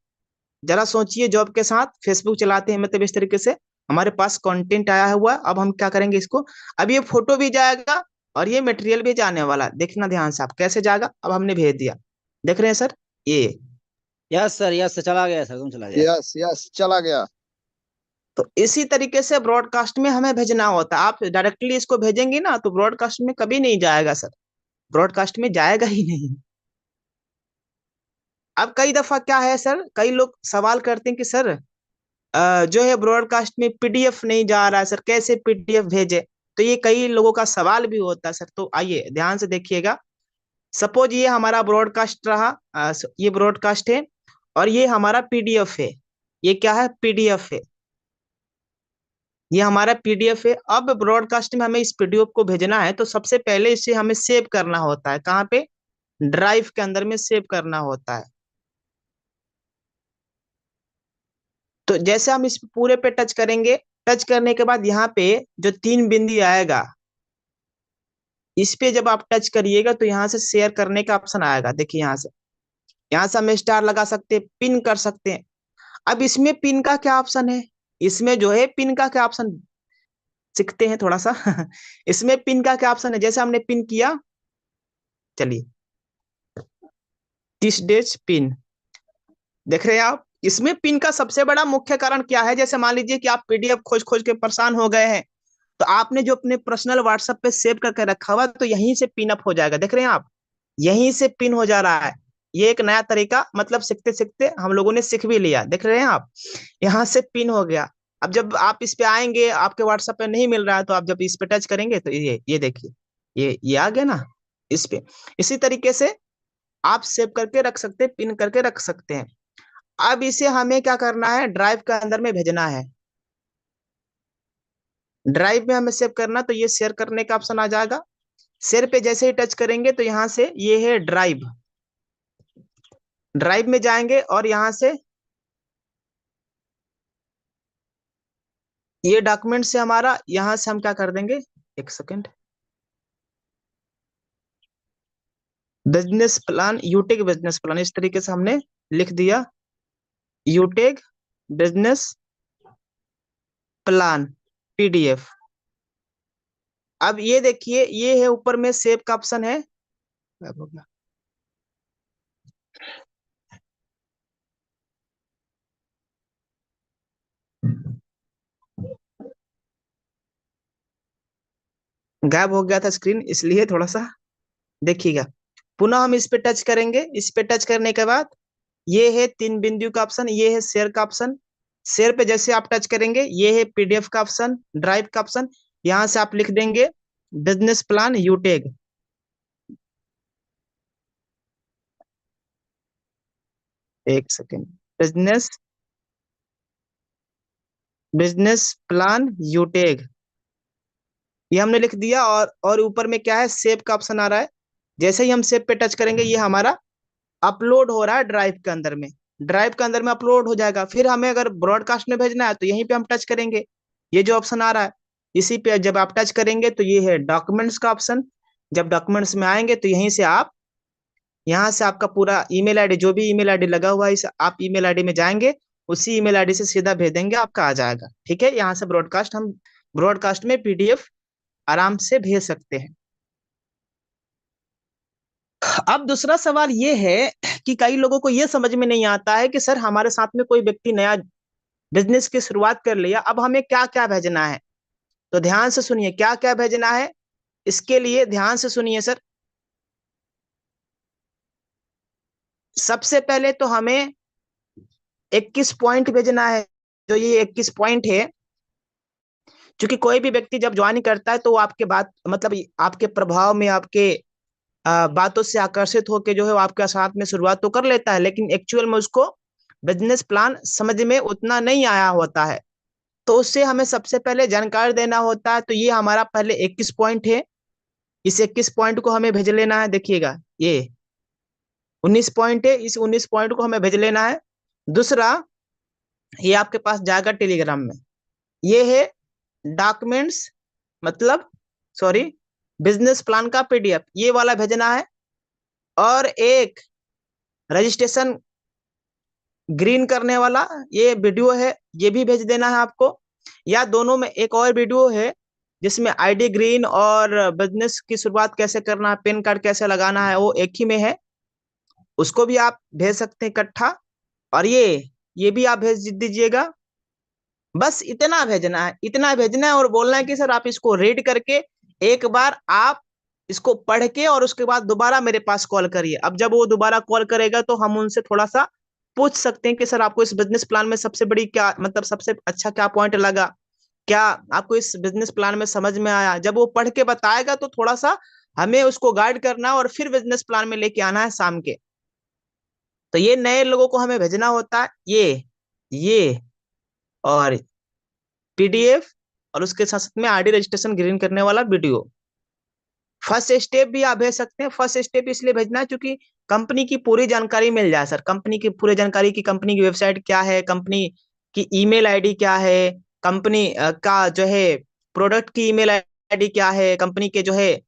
जरा सोचिए, जॉब के साथ फेसबुक चलाते हैं, मतलब इस तरीके से हमारे पास कंटेंट आया हुआ है। अब हम क्या करेंगे इसको, अब ये फोटो भी जाएगा और ये मटेरियल भी जाने वाला है। देखना ध्यान से आप कैसे जाएगा। अब हमने भेज दिया, देख रहे हैं सर, ये। यस सर, चला गया सर, तुम चला गया। यस यस, चला गया। तो इसी तरीके से ब्रॉडकास्ट में हमें भेजना होता है। आप डायरेक्टली इसको भेजेंगे ना तो ब्रॉडकास्ट में कभी नहीं जाएगा सर, ब्रॉडकास्ट में जाएगा ही नहीं। अब कई दफा क्या है सर, कई लोग सवाल करते हैं कि सर जो है ब्रॉडकास्ट में पीडीएफ नहीं जा रहा है सर, कैसे पीडीएफ भेजे। तो ये कई लोगों का सवाल भी होता है सर। तो आइए ध्यान से देखिएगा। सपोज ये हमारा ब्रॉडकास्ट रहा, ये ब्रॉडकास्ट है और ये हमारा पीडीएफ है। ये क्या है, पीडीएफ है, ये हमारा पीडीएफ है। अब ब्रॉडकास्ट में हमें इस पीडीएफ को भेजना है तो सबसे पहले इसे हमें सेव करना होता है। कहाँ पे, ड्राइव के अंदर में सेव करना होता है। तो जैसे हम इस पूरे पे टच करेंगे, टच करने के बाद यहाँ पे जो 3 बिंदी आएगा, इस पे जब आप टच करिएगा तो यहाँ से शेयर करने का ऑप्शन आएगा। देखिए यहाँ से हम स्टार लगा सकते हैं, पिन कर सकते हैं। अब इसमें पिन का क्या ऑप्शन है, इसमें जो है पिन का क्या ऑप्शन, सीखते हैं थोड़ा सा। इसमें पिन का क्या ऑप्शन है, जैसे हमने पिन किया, चलिए 30 डेज पिन, देख रहे हैं आप। इसमें पिन का सबसे बड़ा मुख्य कारण क्या है, जैसे मान लीजिए कि आप पीडीएफ खोज खोज के परेशान हो गए हैं, तो आपने जो अपने पर्सनल व्हाट्सएप पे सेव करके रखा हुआ तो यहीं से पिन अप हो जाएगा। देख रहे हैं आप, यहीं से पिन हो जा रहा है। ये एक नया तरीका, मतलब सीखते सीखते हम लोगों ने सीख भी लिया। देख रहे हैं आप, यहाँ से पिन हो गया। अब जब आप इस पे आएंगे, आपके व्हाट्सएप पे नहीं मिल रहा है, तो आप जब इस पे टच करेंगे तो ये देखिए, ये आ गया ना इस पे। इसी तरीके से आप सेव करके रख सकते हैं, पिन करके रख सकते हैं। अब इसे हमें क्या करना है, ड्राइव के अंदर में भेजना है। ड्राइव में हमें सेव करना, तो ये शेयर करने का ऑप्शन आ जाएगा। शेयर पे जैसे ही टच करेंगे तो यहाँ से ये है ड्राइव, ड्राइव में जाएंगे और यहाँ से ये डॉक्यूमेंट से हमारा, यहाँ से हम क्या कर देंगे, एक second, business plan, यूटेक business plan, इस तरीके से हमने लिख दिया, यूटेक बिजनेस प्लान पीडीएफ। अब ये देखिए, ये है ऊपर में सेव का ऑप्शन है, गायब हो गया। गायब हो गया था स्क्रीन, इसलिए थोड़ा सा देखिएगा। पुनः हम इस पे टच करेंगे, इस पे टच करने के बाद ये है 3 बिंदु का ऑप्शन, ये है शेयर का ऑप्शन। शेयर पे जैसे आप टच करेंगे, ये है पीडीएफ का ऑप्शन, ड्राइव का ऑप्शन। यहाँ से आप लिख देंगे बिजनेस प्लान यूटेग। एक सेकेंड, बिजनेस बिजनेस प्लान यूटेग, ये हमने लिख दिया। और ऊपर में क्या है, सेव का ऑप्शन आ रहा है। जैसे ही हम सेव पे टच करेंगे, ये हमारा अपलोड हो रहा है ड्राइव के अंदर में, ड्राइव के अंदर में अपलोड हो जाएगा। फिर हमें अगर ब्रॉडकास्ट में भेजना है तो यहीं पे हम टच करेंगे, ये जो ऑप्शन आ रहा है, इसी पे जब आप टच करेंगे तो ये है डॉक्यूमेंट्स का ऑप्शन। जब डॉक्यूमेंट्स में आएंगे तो यहीं से आप, यहाँ से आपका पूरा ईमेल आईडी, जो भी ईमेल आईडी लगा हुआ है, इस आप ईमेल आईडी में जाएंगे, उसी ईमेल आईडी से सीधा भेज देंगे, आपका आ जाएगा। ठीक है, यहाँ से ब्रॉडकास्ट, हम ब्रॉडकास्ट में पीडीएफ आराम से भेज सकते हैं। अब दूसरा सवाल ये है कि कई लोगों को ये समझ में नहीं आता है कि सर हमारे साथ में कोई व्यक्ति नया बिजनेस की शुरुआत कर लिया, अब हमें क्या क्या भेजना है। तो ध्यान से सुनिए क्या क्या भेजना है, इसके लिए ध्यान से सुनिए सर। सबसे पहले तो हमें 21 पॉइंट भेजना है। जो ये 21 पॉइंट है, क्योंकि कोई भी व्यक्ति जब ज्वाइन करता है तो वो आपके बात, मतलब आपके प्रभाव में, आपके बातों से आकर्षित होकर जो है वो आपके साथ में शुरुआत तो कर लेता है, लेकिन एक्चुअल में उसको बिजनेस प्लान समझ में उतना नहीं आया होता है। तो उससे हमें सबसे पहले जानकारी देना होता है। तो ये हमारा पहले 21 पॉइंट है, इस 21 पॉइंट को हमें भेज लेना है। देखिएगा ये 19 पॉइंट है, इस 19 पॉइंट को हमें भेज लेना है। दूसरा, ये आपके पास जाएगा टेलीग्राम में, ये है डॉक्यूमेंट्स मतलब सॉरी बिजनेस प्लान का पीडीएफ ये वाला भेजना है, और एक रजिस्ट्रेशन ग्रीन करने वाला ये वीडियो है, ये भी भेज देना है आपको। या दोनों में एक और वीडियो है जिसमें आईडी ग्रीन और बिजनेस की शुरुआत कैसे करना है, पैन कार्ड कैसे लगाना है, वो एक ही में है, उसको भी आप भेज सकते हैं इकट्ठा। और ये भी आप भेज दीजिएगा। बस इतना भेजना है, इतना भेजना है, और बोलना है कि सर आप इसको रीड करके एक बार आप इसको पढ़ के और उसके बाद दोबारा मेरे पास कॉल करिए। अब जब वो दोबारा कॉल करेगा तो हम उनसे थोड़ा सा पूछ सकते हैं कि सर आपको इस बिजनेस प्लान में सबसे बड़ी क्या मतलब सबसे अच्छा क्या पॉइंट लगा, क्या आपको इस बिजनेस प्लान में समझ में आया। जब वो पढ़ के बताएगा तो थोड़ा सा हमें उसको गाइड करना और फिर बिजनेस प्लान में लेके आना है शाम के। तो ये नए लोगों को हमें भेजना होता है ये और पीडीएफ, और उसके साथ साथ में आईडी रजिस्ट्रेशन ग्रीन करने वाला वीडियो। फर्स्ट स्टेप भी आप भेज सकते हैं। फर्स्ट स्टेप इसलिए भेजना है क्योंकि कंपनी की पूरी जानकारी मिल जाए सर, कंपनी की पूरी जानकारी की कंपनी की वेबसाइट क्या है, कंपनी की ईमेल आईडी क्या है, कंपनी का जो है प्रोडक्ट की ईमेल आईडी क्या है, कंपनी के जो है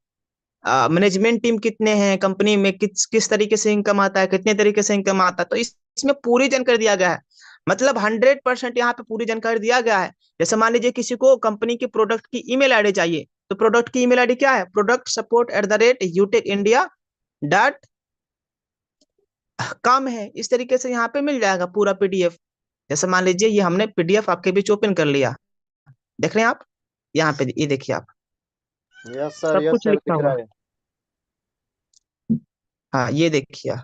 मैनेजमेंट टीम कितने हैं, कंपनी में किस किस तरीके से इनकम आता है, कितने तरीके से इनकम आता है। तो इसमें पूरी जानकारी दिया गया है, मतलब 100% यहाँ पे पूरी जानकारी दिया गया है। जैसे मान लीजिए किसी को कंपनी के प्रोडक्ट की ईमेल आईडी चाहिए, तो प्रोडक्ट की ईमेल आईडी क्या है, product support@utecindia.com है। इस तरीके से यहाँ पे मिल जाएगा पूरा पीडीएफ। जैसे मान लीजिए ये हमने पीडीएफ आपके बीच ओपन कर लिया, देख रहे हैं आप यहाँ पे, ये देखिए आप यस सर, सब कुछ लिखा दिख हुआ। रहा है। हाँ ये देखिए,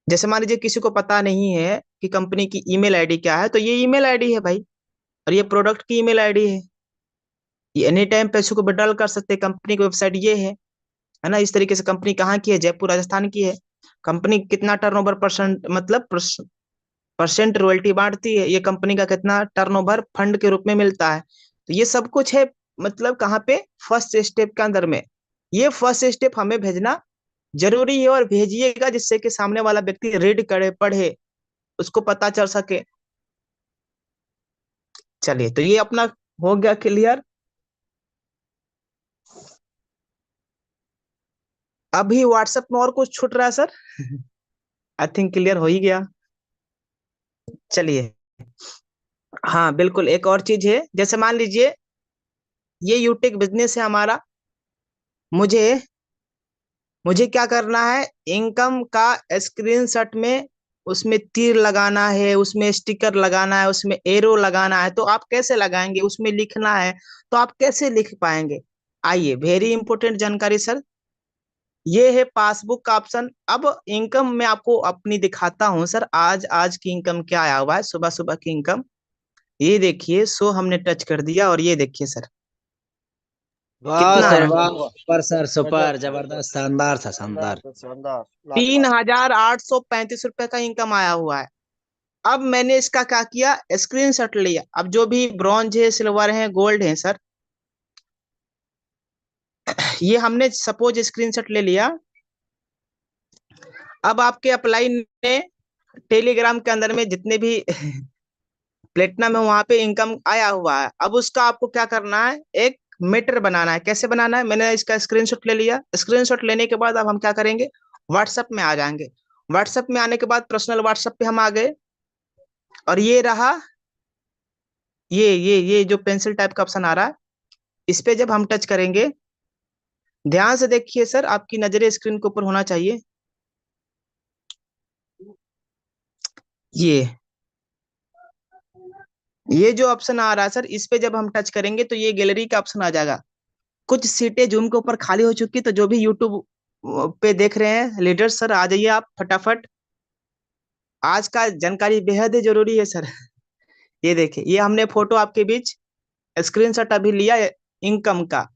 जैसे मान लीजिए किसी को पता नहीं है कि कंपनी की ईमेल आईडी क्या है, तो ये ईमेल आईडी है भाई, और ये प्रोडक्ट की ईमेल आईडी है। ये एनी टाइम पैसों को विड्रॉल कर सकते हैं। कंपनी की वेबसाइट ये है ना। इस तरीके से कंपनी कहाँ की है, जयपुर राजस्थान की है। कंपनी कितना टर्नओवर परसेंट मतलब परसेंट रॉयल्टी बांटती है, ये कंपनी का कितना टर्नओवर फंड के रूप में मिलता है। तो ये सब कुछ है, मतलब कहाँ पे, फर्स्ट स्टेप के अंदर में। ये फर्स्ट स्टेप हमें भेजना जरूरी है, और भेजिएगा जिससे कि सामने वाला व्यक्ति रीड करे, पढ़े, उसको पता चल सके। चलिए, तो ये अपना हो गया क्लियर। अभी व्हाट्सएप में और कुछ छूट रहा है सर? आई थिंक क्लियर हो ही गया। चलिए, हाँ बिल्कुल, एक और चीज है। जैसे मान लीजिए ये यूटेक बिजनेस है हमारा, मुझे मुझे क्या करना है, इनकम का स्क्रीनशॉट में उसमें तीर लगाना है, उसमें स्टिकर लगाना है, उसमें एरो लगाना है। तो आप कैसे लगाएंगे, उसमें लिखना है, तो आप कैसे लिख पाएंगे? आइए, वेरी इंपॉर्टेंट जानकारी सर, ये है पासबुक का ऑप्शन। अब इनकम मैं आपको अपनी दिखाता हूं सर, आज आज की इनकम क्या आया हुआ है, सुबह सुबह की इनकम। ये देखिए, सो हमने टच कर दिया, और ये देखिए सर वाह कितना सर आया, वाह, सुपर सर, सुपर गजब। जबरदस्त, शानदार था, शानदार शानदार। सर, शानदार, तीन लाजवाब। हजार आठ सौ पैंतीस रुपए का इनकम आया हुआ है। अब मैंने इसका क्या किया, स्क्रीनशॉट लिया। अब जो भी ब्रॉन्ज है, सिल्वर है, गोल्ड है सर, ये हमने सपोज स्क्रीनशॉट ले लिया। अब आपके अप्लाई ने टेलीग्राम के अंदर में जितने भी प्लेटिनम है वहां पे इनकम आया हुआ है। अब उसका आपको क्या करना है, एक मीटर बनाना है। कैसे बनाना है, मैंने इसका स्क्रीनशॉट ले लिया। स्क्रीनशॉट लेने के बाद अब हम क्या करेंगे, व्हाट्सएप में आ जाएंगे। व्हाट्सएप में आने के बाद पर्सनल व्हाट्सएप पे हम आ गए, और ये रहा, ये जो पेंसिल टाइप का ऑप्शन आ रहा है, इस पे जब हम टच करेंगे, ध्यान से देखिए सर, आपकी नजरें स्क्रीन के ऊपर होना चाहिए। ये ये जो ऑप्शन आ रहा है सर, इस पे जब हम टच करेंगे तो ये गैलरी का ऑप्शन आ जाएगा। कुछ सीटें जूम के ऊपर खाली हो चुकी, तो जो भी यूट्यूब पे देख रहे हैं लीडर्स सर, आ जाइए आप फटाफट। आज का जानकारी बेहद ही जरूरी है सर। ये देखिए, ये हमने फोटो आपके बीच स्क्रीनशॉट अभी लिया इनकम का।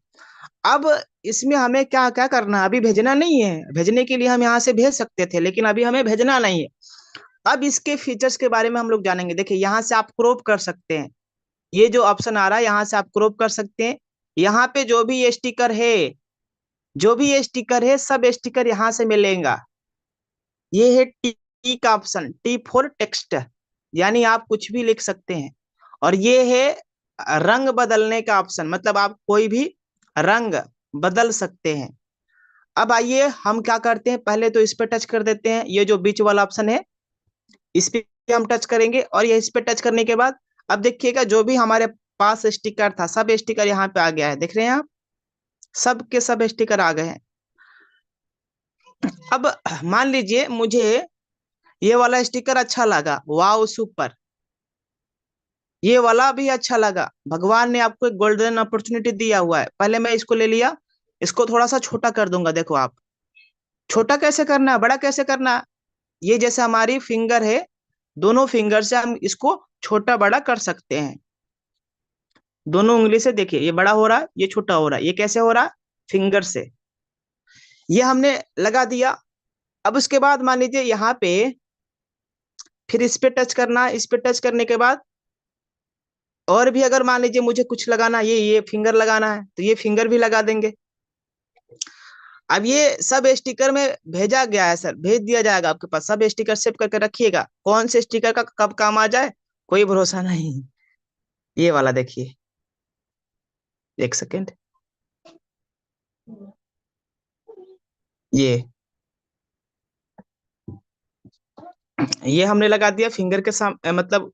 अब इसमें हमें क्या क्या करना है, अभी भेजना नहीं है। भेजने के लिए हम यहाँ से भेज सकते थे, लेकिन अभी हमें भेजना नहीं है। अब इसके फीचर्स के बारे में हम लोग जानेंगे। देखिए, यहाँ से आप क्रॉप कर सकते हैं, ये जो ऑप्शन आ रहा है यहाँ से आप क्रॉप कर सकते हैं। यहाँ पे जो भी स्टिकर है, सब स्टिकर यहाँ से मिलेगा। ये है टी का ऑप्शन, टी फॉर टेक्स्ट, यानी आप कुछ भी लिख सकते हैं। और ये है रंग बदलने का ऑप्शन, मतलब आप कोई भी रंग बदल सकते हैं। अब आइए हम क्या करते हैं, पहले तो इस पे टच कर देते हैं, ये जो बीच वाला ऑप्शन है इस पे हम टच करेंगे, और ये इस पे टच करने के बाद अब देखिएगा जो भी हमारे पास स्टिकर था सब स्टिकर यहाँ पे आ गया है, देख रहे हैं आप, सब के सब स्टिकर आ गए हैं। अब मान लीजिए मुझे ये वाला स्टिकर अच्छा लगा, वाओ सुपर, ये वाला भी अच्छा लगा, भगवान ने आपको एक गोल्डन अपॉर्चुनिटी दिया हुआ है, पहले मैं इसको ले लिया, इसको थोड़ा सा छोटा कर दूंगा, देखो आप, छोटा कैसे करना है, बड़ा कैसे करना है, ये जैसे हमारी फिंगर है, दोनों फिंगर से हम इसको छोटा बड़ा कर सकते हैं, दोनों उंगली से, देखिए ये बड़ा हो रहा है, ये छोटा हो रहा है, ये कैसे हो रहा है, फिंगर से, ये हमने लगा दिया। अब उसके बाद मान लीजिए यहाँ पे फिर इस पे टच करना है, इस पे टच करने के बाद और भी अगर मान लीजिए मुझे कुछ लगाना, ये फिंगर लगाना है तो ये फिंगर भी लगा देंगे। अब ये सब स्टिकर में भेजा गया है सर, भेज दिया जाएगा आपके पास, सब स्टिकर सेव करके रखिएगा, कौन से स्टिकर का कब काम आ जाए कोई भरोसा नहीं। ये वाला देखिए, एक सेकेंड, ये हमने लगा दिया फिंगर के सामने, मतलब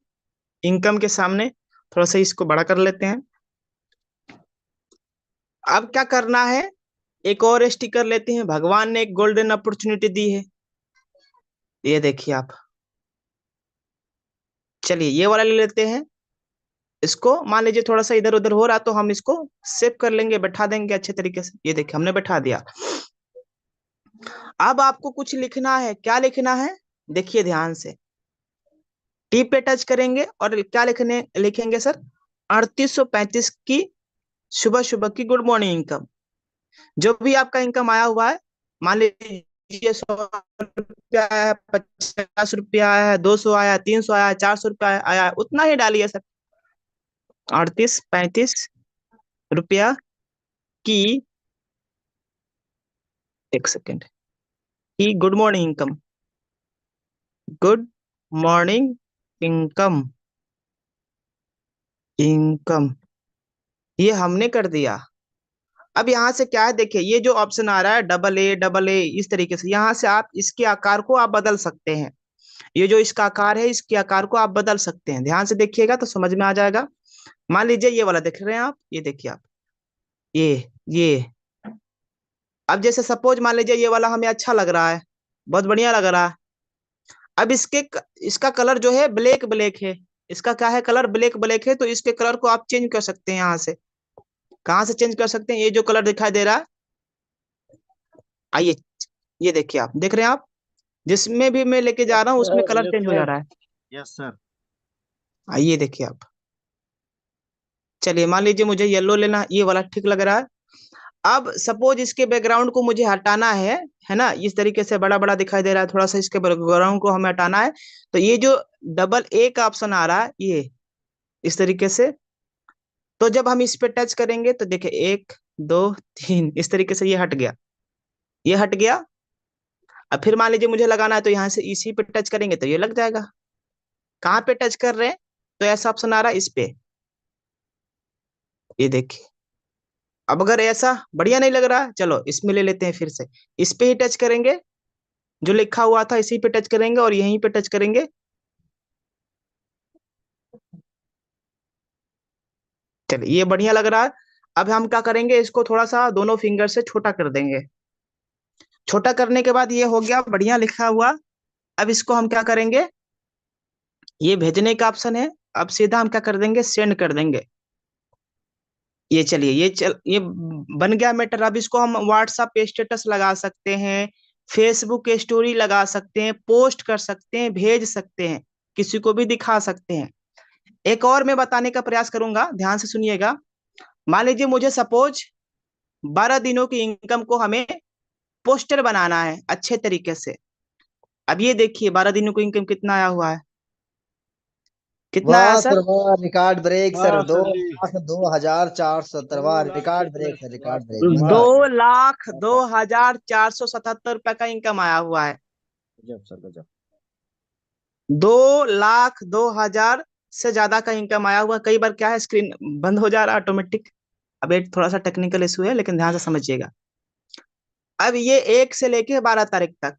इनकम के सामने, थोड़ा सा इसको बड़ा कर लेते हैं। अब क्या करना है, एक और स्टिकर लेते हैं, भगवान ने एक गोल्डन अपॉर्चुनिटी दी है, ये देखिए आप, चलिए ये वाला ले लेते हैं, इसको मान लीजिए थोड़ा सा इधर उधर हो रहा तो हम इसको सेव कर लेंगे, बैठा देंगे अच्छे तरीके से, ये देखिए हमने बैठा दिया। अब आपको कुछ लिखना है, क्या लिखना है, देखिए ध्यान से, टी पे टच करेंगे और क्या लिखेंगे सर, 3835 की सुबह सुबह की गुड मॉर्निंग इनकम, जो भी आपका इनकम आया हुआ है, मान लीजिए 100 रुपया आया है, 50 रुपया आया है, 200 आया है, 300 आया है, 400 रुपया आया है, उतना ही डालिए सर, 3835 रुपया की, एक सेकेंड, की good morning income, good morning income, income, ये हमने कर दिया। अब यहाँ से क्या है, देखिए ये जो ऑप्शन आ रहा है डबल ए इस तरीके से, यहाँ से आप इसके आकार को आप बदल सकते हैं, ये जो इसका आकार है इसके आकार को आप बदल सकते हैं, ध्यान से देखिएगा तो समझ में आ जाएगा। मान लीजिए ये वाला देख रहे हैं आप, ये देखिए आप, ये अब जैसे सपोज मान लीजिए ये वाला हमें अच्छा लग रहा है, बहुत बढ़िया लग रहा है, अब इसका कलर जो है ब्लैक ब्लैक है, इसका क्या है, कलर ब्लैक ब्लैक है, तो इसके कलर को आप चेंज कर सकते हैं यहाँ से, कहाँ से चेंज कर सकते हैं, ये जो कलर दिखाई दे रहा है, आइए ये देखिए आप, देख रहे हैं आप, जिसमें भी मैं लेके जा रहा हूँ उसमें कलर यस चेंज हो जा सर। रहा है, यस सर। आइए देखिए आप, चलिए मान लीजिए मुझे येलो लेना, ये वाला ठीक लग रहा है। अब सपोज इसके बैकग्राउंड को मुझे हटाना है ना, इस तरीके से बड़ा बड़ा दिखाई दे रहा है, थोड़ा सा इसके बैकग्राउंड को हमें हटाना है, तो ये जो डबल ए का ऑप्शन आ रहा है, ये इस तरीके से, तो जब हम इस पे टच करेंगे तो देखिए 1 2 3 इस तरीके से ये हट गया, ये हट गया। अब फिर मान लीजिए मुझे लगाना है तो यहाँ से इसी पे टच करेंगे तो ये लग जाएगा, कहाँ पे टच कर रहे हैं, तो ऐसा ऑप्शन आ रहा है इस पे, ये देखिए। अब अगर ऐसा बढ़िया नहीं लग रहा, चलो इसमें ले लेते हैं फिर से, इस पे ही टच करेंगे, जो लिखा हुआ था इसी पे टच करेंगे और यहीं पे टच करेंगे, चलिए ये बढ़िया लग रहा है। अब हम क्या करेंगे, इसको थोड़ा सा दोनों फिंगर से छोटा कर देंगे, छोटा करने के बाद ये हो गया बढ़िया लिखा हुआ। अब इसको हम क्या करेंगे, ये भेजने का ऑप्शन है, अब सीधा हम क्या कर देंगे, सेंड कर देंगे, ये चलिए ये बन गया मैटर। अब इसको हम व्हाट्सएप पे स्टेटस लगा सकते हैं, फेसबुक स्टोरी लगा सकते हैं, पोस्ट कर सकते हैं, भेज सकते हैं, किसी को भी दिखा सकते हैं। एक और मैं बताने का प्रयास करूंगा, ध्यान से सुनिएगा, मान लीजिए मुझे सपोज 12 दिनों की इनकम को हमें पोस्टर बनाना है अच्छे तरीके से। अब ये देखिए 12 दिनों की इनकम कितना आया हुआ है, कितना आया वाह सर सर, वाह, रिकॉर्ड ब्रेक सर, हाँ दो सर जी। लाख 2,470, वाह 2 लाख रिकॉर्ड एक break minute sir, record break, 2 lakh दो मुबारक। लाख दो हजार चार सौ सतहत्तर रुपए का इनकम आया हुआ है, गजब सर गजब। 2,02,477 से ज्यादा का इनकम आया हुआ। कई बार क्या है, स्क्रीन बंद हो जा रहा है ऑटोमेटिक। अब एक थोड़ा सा टेक्निकल इशू है, लेकिन ध्यान से समझिएगा। अब ये 1 से लेके 12 तारीख तक।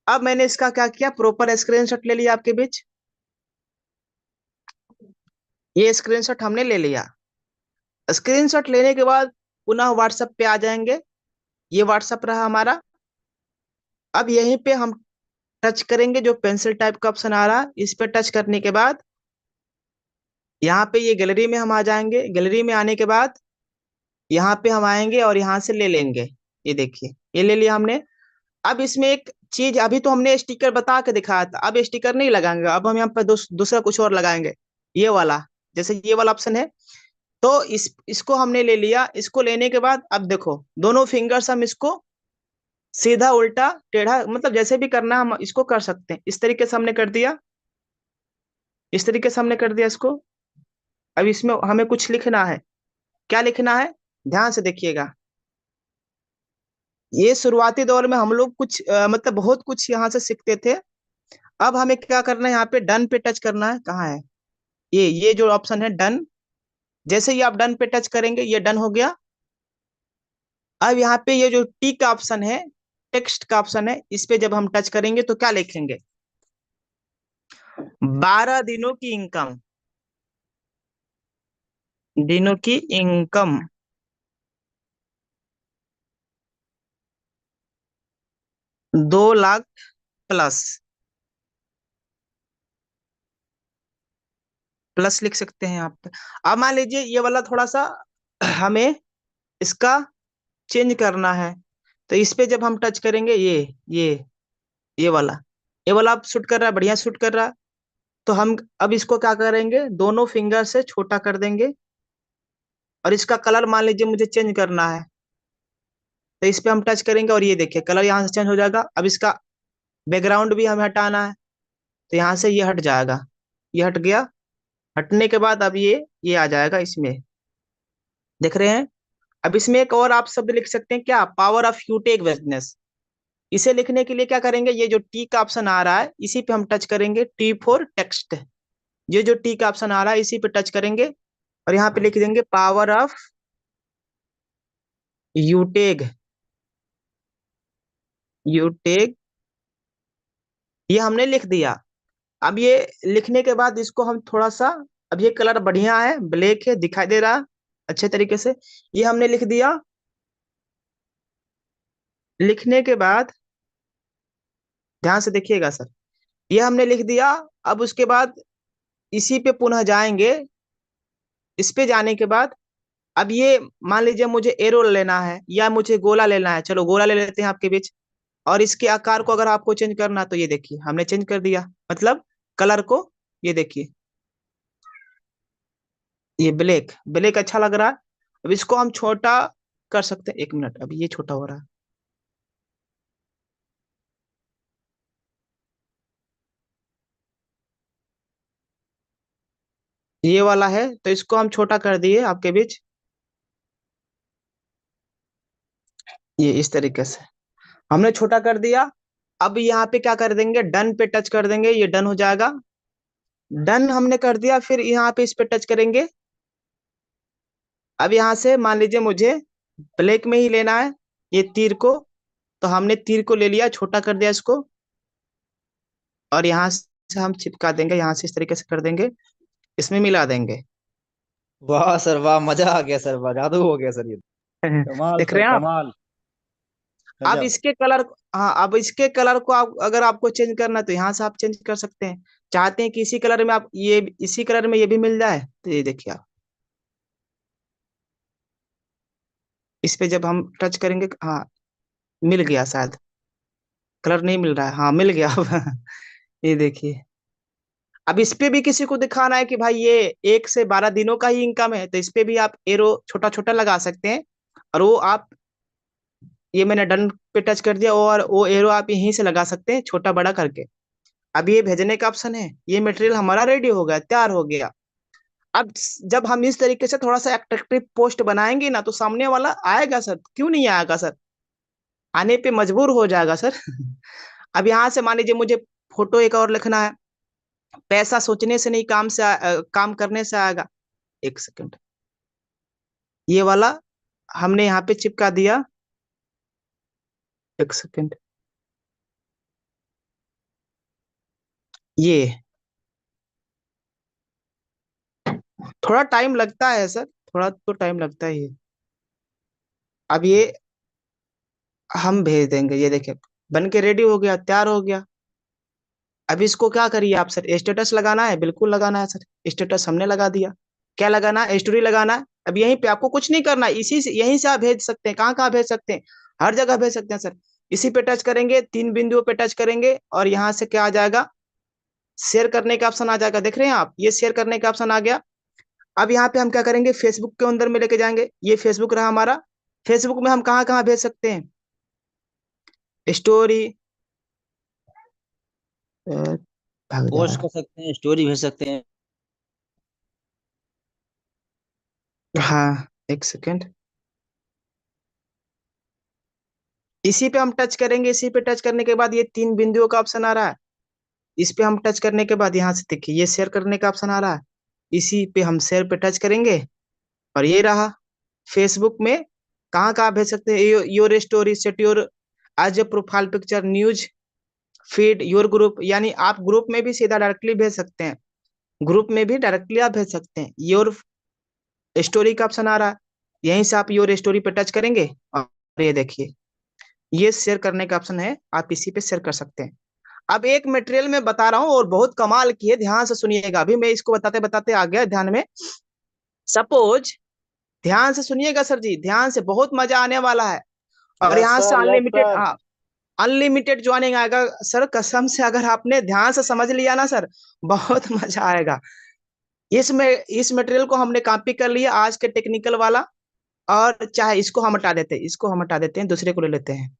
अब मैंने इसका क्या किया, प्रॉपर स्क्रीनशॉट ले लिया आपके बीच। ये स्क्रीनशॉट हमने ले लिया। स्क्रीनशॉट लेने के बाद पुनः व्हाट्सएप पे आ जाएंगे। ये व्हाट्सएप रहा हमारा। अब यहीं पे हम टच करेंगे, जो पेंसिल टाइप का ऑप्शन आ रहा है इस पे टच करने के बाद यहाँ पे ये गैलरी में हम आ जाएंगे। गैलरी में आने के बाद यहाँ पे हम आएंगे और यहाँ से ले लेंगे। ये देखिए, ये ले लिया हमने। अब इसमें एक चीज, अभी तो हमने स्टिकर बता के दिखाया था, अब स्टिकर नहीं लगाएंगे। अब हम यहाँ पे दूसरा कुछ और लगाएंगे। ये वाला, जैसे ये वाला ऑप्शन है, तो इसको हमने ले लिया। इसको लेने के बाद अब देखो, दोनों फिंगर्स हम इसको सीधा उल्टा टेढ़ा, मतलब जैसे भी करना है हम इसको कर सकते हैं। इस तरीके से हमने कर दिया, इस तरीके से हमने कर दिया इसको। अब इसमें हमें कुछ लिखना है। क्या लिखना है, ध्यान से देखिएगा। ये शुरुआती दौर में हम लोग कुछ मतलब बहुत कुछ यहाँ से सीखते थे। अब हमें क्या करना है, यहाँ पे डन पे टच करना है। कहाँ है ये जो ऑप्शन है डन। जैसे ही आप डन पे टच करेंगे, ये डन हो गया। अब यहाँ पे ये जो टी का ऑप्शन है, टेक्स्ट का ऑप्शन है, इस पे जब हम टच करेंगे तो क्या लिखेंगे, 12 दिनों की इनकम, दिनों की इनकम 2 लाख प्लस। प्लस लिख सकते हैं आप। अब मान लीजिए ये वाला थोड़ा सा हमें इसका चेंज करना है, तो इस पे जब हम टच करेंगे, ये ये वाला, ये वाला आप शूट कर रहा है, बढ़िया शूट कर रहा है। तो हम अब इसको क्या करेंगे, दोनों फिंगर से छोटा कर देंगे। और इसका कलर मान लीजिए मुझे चेंज करना है, तो इस पे हम टच करेंगे और ये देखिए कलर यहाँ से चेंज हो जाएगा। अब इसका बैकग्राउंड भी हमें हटाना है, तो यहाँ से ये हट जाएगा। ये हट गया। हटने के बाद अब ये आ जाएगा इसमें, देख रहे हैं। अब इसमें एक और आप शब्द लिख सकते हैं, क्या, पावर ऑफ यूटेक बिजनेस। इसे लिखने के लिए क्या करेंगे, ये जो टी का ऑप्शन आ रहा है इसी पे हम टच करेंगे, टी फॉर टेक्स्ट। ये जो टी का ऑप्शन आ रहा है इसी पे टच करेंगे और यहाँ पे लिख देंगे पावर ऑफ यूटेक। यूटेक, ये हमने लिख दिया। अब ये लिखने के बाद इसको हम थोड़ा सा, अब ये कलर बढ़िया है, ब्लैक है, दिखाई दे रहा अच्छे तरीके से। ये हमने लिख दिया। लिखने के बाद ध्यान से देखिएगा सर, ये हमने लिख दिया। अब उसके बाद इसी पे पुनः जाएंगे। इस पे जाने के बाद अब ये मान लीजिए मुझे एरो लेना है या मुझे गोला लेना है, चलो गोला ले लेते हैं आपके बीच। और इसके आकार को अगर आपको चेंज करना है तो ये देखिए हमने चेंज कर दिया, मतलब कलर को। ये देखिए, ये ब्लैक ब्लैक अच्छा लग रहा है। अब इसको हम छोटा कर सकते हैं, 1 मिनट, अभी ये छोटा हो रहा है। ये वाला है, तो इसको हम छोटा कर दिए आपके बीच, ये इस तरीके से हमने छोटा कर दिया। अब यहाँ पे क्या कर देंगे, डन पे टच कर देंगे, ये डन हो जाएगा। डन हमने कर दिया, फिर यहाँ पे इस पे टच करेंगे। अब यहाँ से मान लीजिए मुझे ब्लैक में ही लेना है ये तीर को, तो हमने तीर को ले लिया, छोटा कर दिया इसको। और यहाँ से हम चिपका देंगे, यहाँ से इस तरीके से कर देंगे, इसमें मिला देंगे। वाह सर वाह, मजा आ गया सर, वाह जादू हो गया सर ये। कमाल देख सर रहे हैं आप। कमाल। अब गजब। इसके कलर, हाँ, अब इसके कलर को आप अगर आपको चेंज करना है तो यहाँ से आप चेंज कर सकते हैं। चाहते हैं कि इसी कलर में आप ये, इसी कलर में ये भी मिल जाए, तो ये देखिए आप इस पे जब हम टच करेंगे, हाँ, मिल गया शायद। कलर नहीं मिल रहा है, हाँ मिल गया अब ये देखिए। अब इस पे भी किसी को दिखाना है कि भाई ये 1 से 12 दिनों का ही इनकम है, तो इस पे भी आप एरो छोटा छोटा लगा सकते हैं। और वो आप, ये मैंने डन पे टच कर दिया और वो एरो आप यहीं से लगा सकते हैं, छोटा बड़ा करके। अब ये भेजने का ऑप्शन है, ये मटेरियल हमारा रेडी हो गया, तैयार हो गया। अब जब हम इस तरीके से थोड़ा सा अट्रैक्टिव पोस्ट बनाएंगे ना, तो सामने वाला आएगा सर, क्यों नहीं आएगा सर, आने पे मजबूर हो जाएगा सर अब यहाँ से मान लीजिए मुझे फोटो एक और लिखना है, पैसा सोचने से नहीं, काम करने से आएगा। एक सेकंड, ये वाला हमने यहाँ पे चिपका दिया। एक सेकंड, ये थोड़ा टाइम लगता है सर, थोड़ा तो टाइम लगता ही है। अब ये हम भेज देंगे, ये देखिए बन के रेडी हो गया, तैयार हो गया। अब इसको क्या करिए आप सर, स्टेटस लगाना है, बिल्कुल लगाना है सर। स्टेटस हमने लगा दिया। क्या लगाना है, स्टोरी लगाना है। अब यहीं पे आपको कुछ नहीं करना है, इसी से यहीं से आप भेज सकते हैं। कहाँ कहाँ भेज सकते हैं, हर जगह भेज सकते हैं सर। इसी पे टच करेंगे, 3 बिंदुओं पे टच करेंगे और यहाँ से क्या आ जाएगा, शेयर करने का ऑप्शन आ जाएगा। देख रहे हैं आप, ये शेयर करने का ऑप्शन आ गया। अब यहाँ पे हम क्या करेंगे, फेसबुक के अंदर में लेके जाएंगे। ये फेसबुक रहा हमारा। फेसबुक में हम कहाँ कहाँ भेज सकते हैं, स्टोरी, भाग जा रहा पोस्ट है। कर सकते हैं, स्टोरी भेज सकते हैं। हाँ, एक सेकेंड, इसी पे हम टच करेंगे। इसी पे टच करने के बाद ये 3 बिंदुओं का ऑप्शन आ रहा है। इस पे हम टच करने के बाद यहाँ से देखिए ये शेयर करने का ऑप्शन आ रहा है। इसी पे हम शेयर पे टच करेंगे और ये रहा। फेसबुक में कहाँ कहाँ भेज सकते हैं, your story, set your as a profile picture, news feed, your group, यानी आप ग्रुप में भी सीधा डायरेक्टली भेज सकते हैं। ग्रुप में भी डायरेक्टली आप भेज सकते हैं। योर स्टोरी का ऑप्शन आ रहा है, यहीं से आप योर स्टोरी पे टच करेंगे और ये देखिए ये शेयर करने का ऑप्शन है, आप इसी पे शेयर कर सकते हैं। अब एक मटेरियल में बता रहा हूँ और बहुत कमाल की है, ध्यान से सुनिएगा। अभी मैं इसको बताते बताते आ गया ध्यान में। सपोज, ध्यान से सुनिएगा सर जी, ध्यान से, बहुत मजा आने वाला है। और यस यहाँ से सर, यस अनलिमिटेड, सर। हाँ, अनलिमिटेड ज्वाइनिंग आएगा सर, कसम से। अगर आपने ध्यान से समझ लिया ना सर, बहुत मजा आएगा। इसमें इस मटेरियल को हमने कॉपी कर लिया आज के टेक्निकल वाला। और चाहे इसको हम हटा देते हैं, इसको हम हटा देते हैं, दूसरे को ले लेते हैं।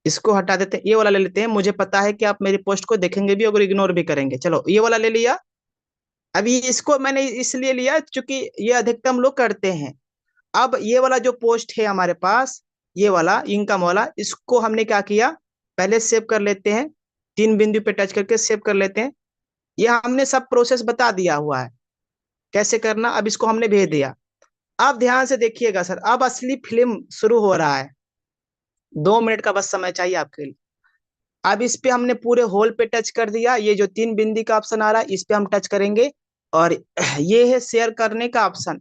इसको हटा देते हैं, ये वाला ले लेते हैं। मुझे पता है कि आप मेरी पोस्ट को देखेंगे भी और इग्नोर भी करेंगे। चलो ये वाला ले लिया। अभी इसको मैंने इसलिए लिया क्योंकि ये अधिकतम लोग करते हैं। अब ये वाला जो पोस्ट है हमारे पास, ये वाला इनकम वाला, इसको हमने क्या किया, पहले सेव कर लेते हैं। 3 बिंदु पे टच करके सेव कर लेते हैं। ये हमने सब प्रोसेस बता दिया हुआ है कैसे करना। अब इसको हमने भेज दिया। अब ध्यान से देखिएगा सर, अब असली फिल्म शुरू हो रहा है। 2 मिनट का बस समय चाहिए आपके लिए। अब इस पे हमने पूरे होल पे टच कर दिया। ये जो 3 बिंदी का ऑप्शन आ रहा है, इस पे हम टच करेंगे और ये है शेयर करने का ऑप्शन।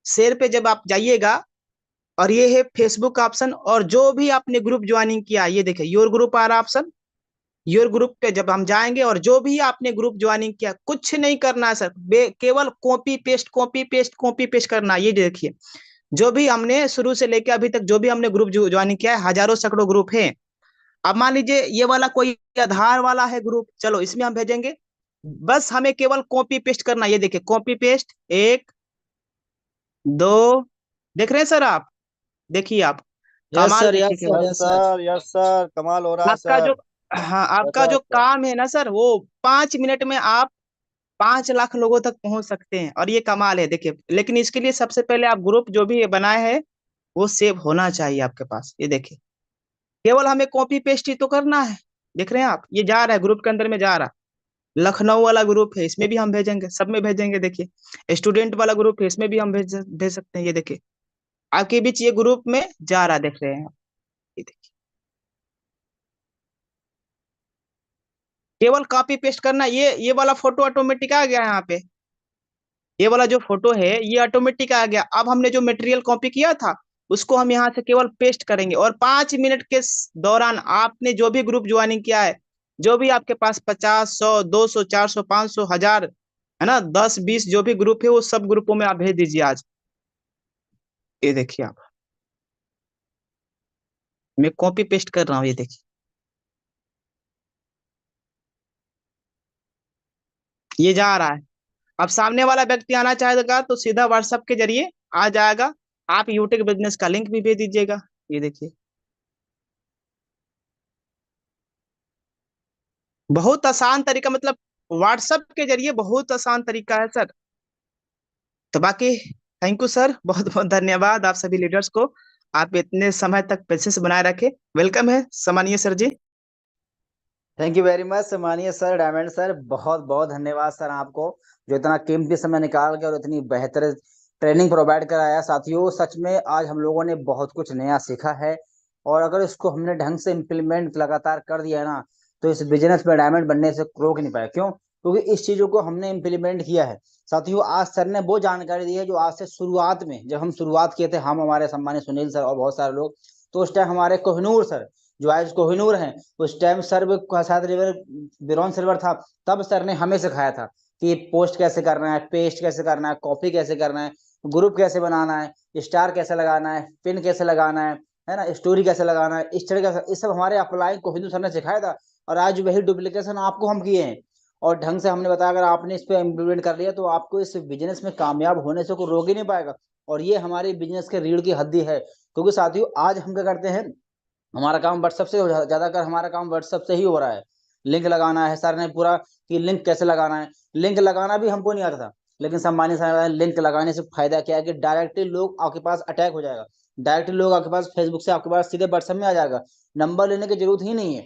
शेयर पे जब आप जाइएगा और ये है फेसबुक का ऑप्शन, और जो भी आपने ग्रुप ज्वाइनिंग किया, ये देखिए योर ग्रुप आ रहा ऑप्शन। योर ग्रुप पे जब हम जाएंगे और जो भी आपने ग्रुप ज्वाइनिंग किया, कुछ नहीं करना है सर, केवल copy paste, copy paste, copy paste करना है। ये देखिए जो भी हमने शुरू से लेकर अभी तक जो भी हमने ग्रुप ज्वाइनिंग किया है, हजारों सैकड़ों ग्रुप है। अब मान लीजिए ये वाला कोई आधार वाला है ग्रुप, चलो इसमें हम भेजेंगे। बस हमें केवल कॉपी पेस्ट करना। ये देखिए कॉपी पेस्ट, 1 2, देख रहे हैं सर आप, देखिए आप, यस कमाल सर, देखिए यस सर, केवल। Yes yes sir. Sir, yes sir, कमाल हो रहा है आपका सर। जो, हाँ, आपका जो गजब। काम है ना सर, वो 5 मिनट में आप 5 लाख लोगों तक पहुंच सकते हैं, और ये कमाल है देखिए। लेकिन इसके लिए सबसे पहले आप ग्रुप जो भी बनाए हैं वो सेव होना चाहिए आपके पास। ये देखिए केवल हमें कॉपी पेस्ट ही तो करना है। देख रहे हैं आप, ये जा रहा है ग्रुप के अंदर में जा रहा। लखनऊ वाला ग्रुप है, इसमें भी हम भेजेंगे, सब में भेजेंगे। देखिए स्टूडेंट वाला ग्रुप है, इसमें भी हम भेज भेज सकते हैं। ये देखिए आपके बीच ये ग्रुप में जा रहा, देख रहे हैं आप। ये देखिए केवल कॉपी पेस्ट करना। ये वाला फोटो ऑटोमेटिक आ गया यहाँ पे। ये वाला जो फोटो है ये ऑटोमेटिक आ गया। अब हमने जो मटेरियल कॉपी किया था उसको हम यहाँ से केवल पेस्ट करेंगे, और 5 मिनट के दौरान आपने जो भी ग्रुप ज्वाइनिंग किया है, जो भी आपके पास 50, 100, 200, 400, 500, 1000 है ना, 10 20 जो भी ग्रुप है वो सब ग्रुपों में आप भेज दीजिए आज। ये देखिए आप, मैं कॉपी पेस्ट कर रहा हूँ, ये देखिए ये जा रहा है। अब सामने वाला व्यक्ति आना चाहेगा तो सीधा व्हाट्सएप के जरिए आ जाएगा। आप यूट्यूब बिजनेस का लिंक भी भेज दीजिएगा। ये देखिए बहुत आसान तरीका, मतलब व्हाट्सएप के जरिए बहुत आसान तरीका है सर। तो बाकी थैंक यू सर, बहुत बहुत धन्यवाद आप सभी लीडर्स को। आप इतने समय तक पेशेंस बनाए रखे। वेलकम है सम्मानीय sir ji. Thank you very much माननीय सर, डायमंड सर, बहुत बहुत धन्यवाद सर आपको, जो इतना कीमती समय निकाल के और इतनी बेहतर ट्रेनिंग प्रोवाइड कराया। साथियों, सच में आज हम लोगों ने बहुत कुछ नया सीखा है, और अगर इसको हमने ढंग से इम्प्लीमेंट लगातार कर दिया ना, तो इस बिजनेस में डायमंड बनने से रोक नहीं पाया। क्यों? क्योंकि इस चीजों को हमने इम्प्लीमेंट किया है। साथियों, आज सर ने वो जानकारी दी है जो आज से शुरुआत में, जब हम शुरुआत किए थे, हम, हमारे सम्मानित सुनील सर और बहुत सारे लोग, तो उस टाइम हमारे कोहिनूर सर, जो आज कोहिनूर हैं, उस टाइम सर का साथ रिवर ब्रॉन्ज सिल्वर था, तब सर ने हमें सिखाया था कि पोस्ट कैसे करना है, पेस्ट कैसे करना है, कॉपी कैसे करना है, ग्रुप कैसे बनाना है, स्टार कैसे लगाना है, पिन कैसे लगाना है ना, स्टोरी कैसे लगाना है, इस तरह का इस सब हमारे अप्लाई कोहिनूर सर ने सिखाया था। और आज वही डुप्लीकेशन आपको हम किए हैं, और ढंग से हमने बताया, अगर आपने इस पे इम्प्लीमेंट कर लिया तो आपको इस बिजनेस में कामयाब होने से कोई रोक ही नहीं पाएगा। और ये हमारे बिजनेस के रीढ़ की हड्डी है। क्योंकि साथियों, आज हम क्या करते हैं, हमारा काम व्हाट्सएप से ज्यादातर हमारा काम व्हाट्सएप से ही हो रहा है। लिंक लगाना है, सर ने पूरा कि लिंक कैसे लगाना है, लिंक लगाना भी हमको नहीं आता था, लेकिन सम्मानित सर, लिंक लगाने से फायदा क्या है कि डायरेक्टली लोग आपके पास अटैक हो जाएगा, डायरेक्टली लोग आपके पास फेसबुक से आपके पास सीधे व्हाट्सएप में आ जाएगा, नंबर लेने की जरूरत ही नहीं है।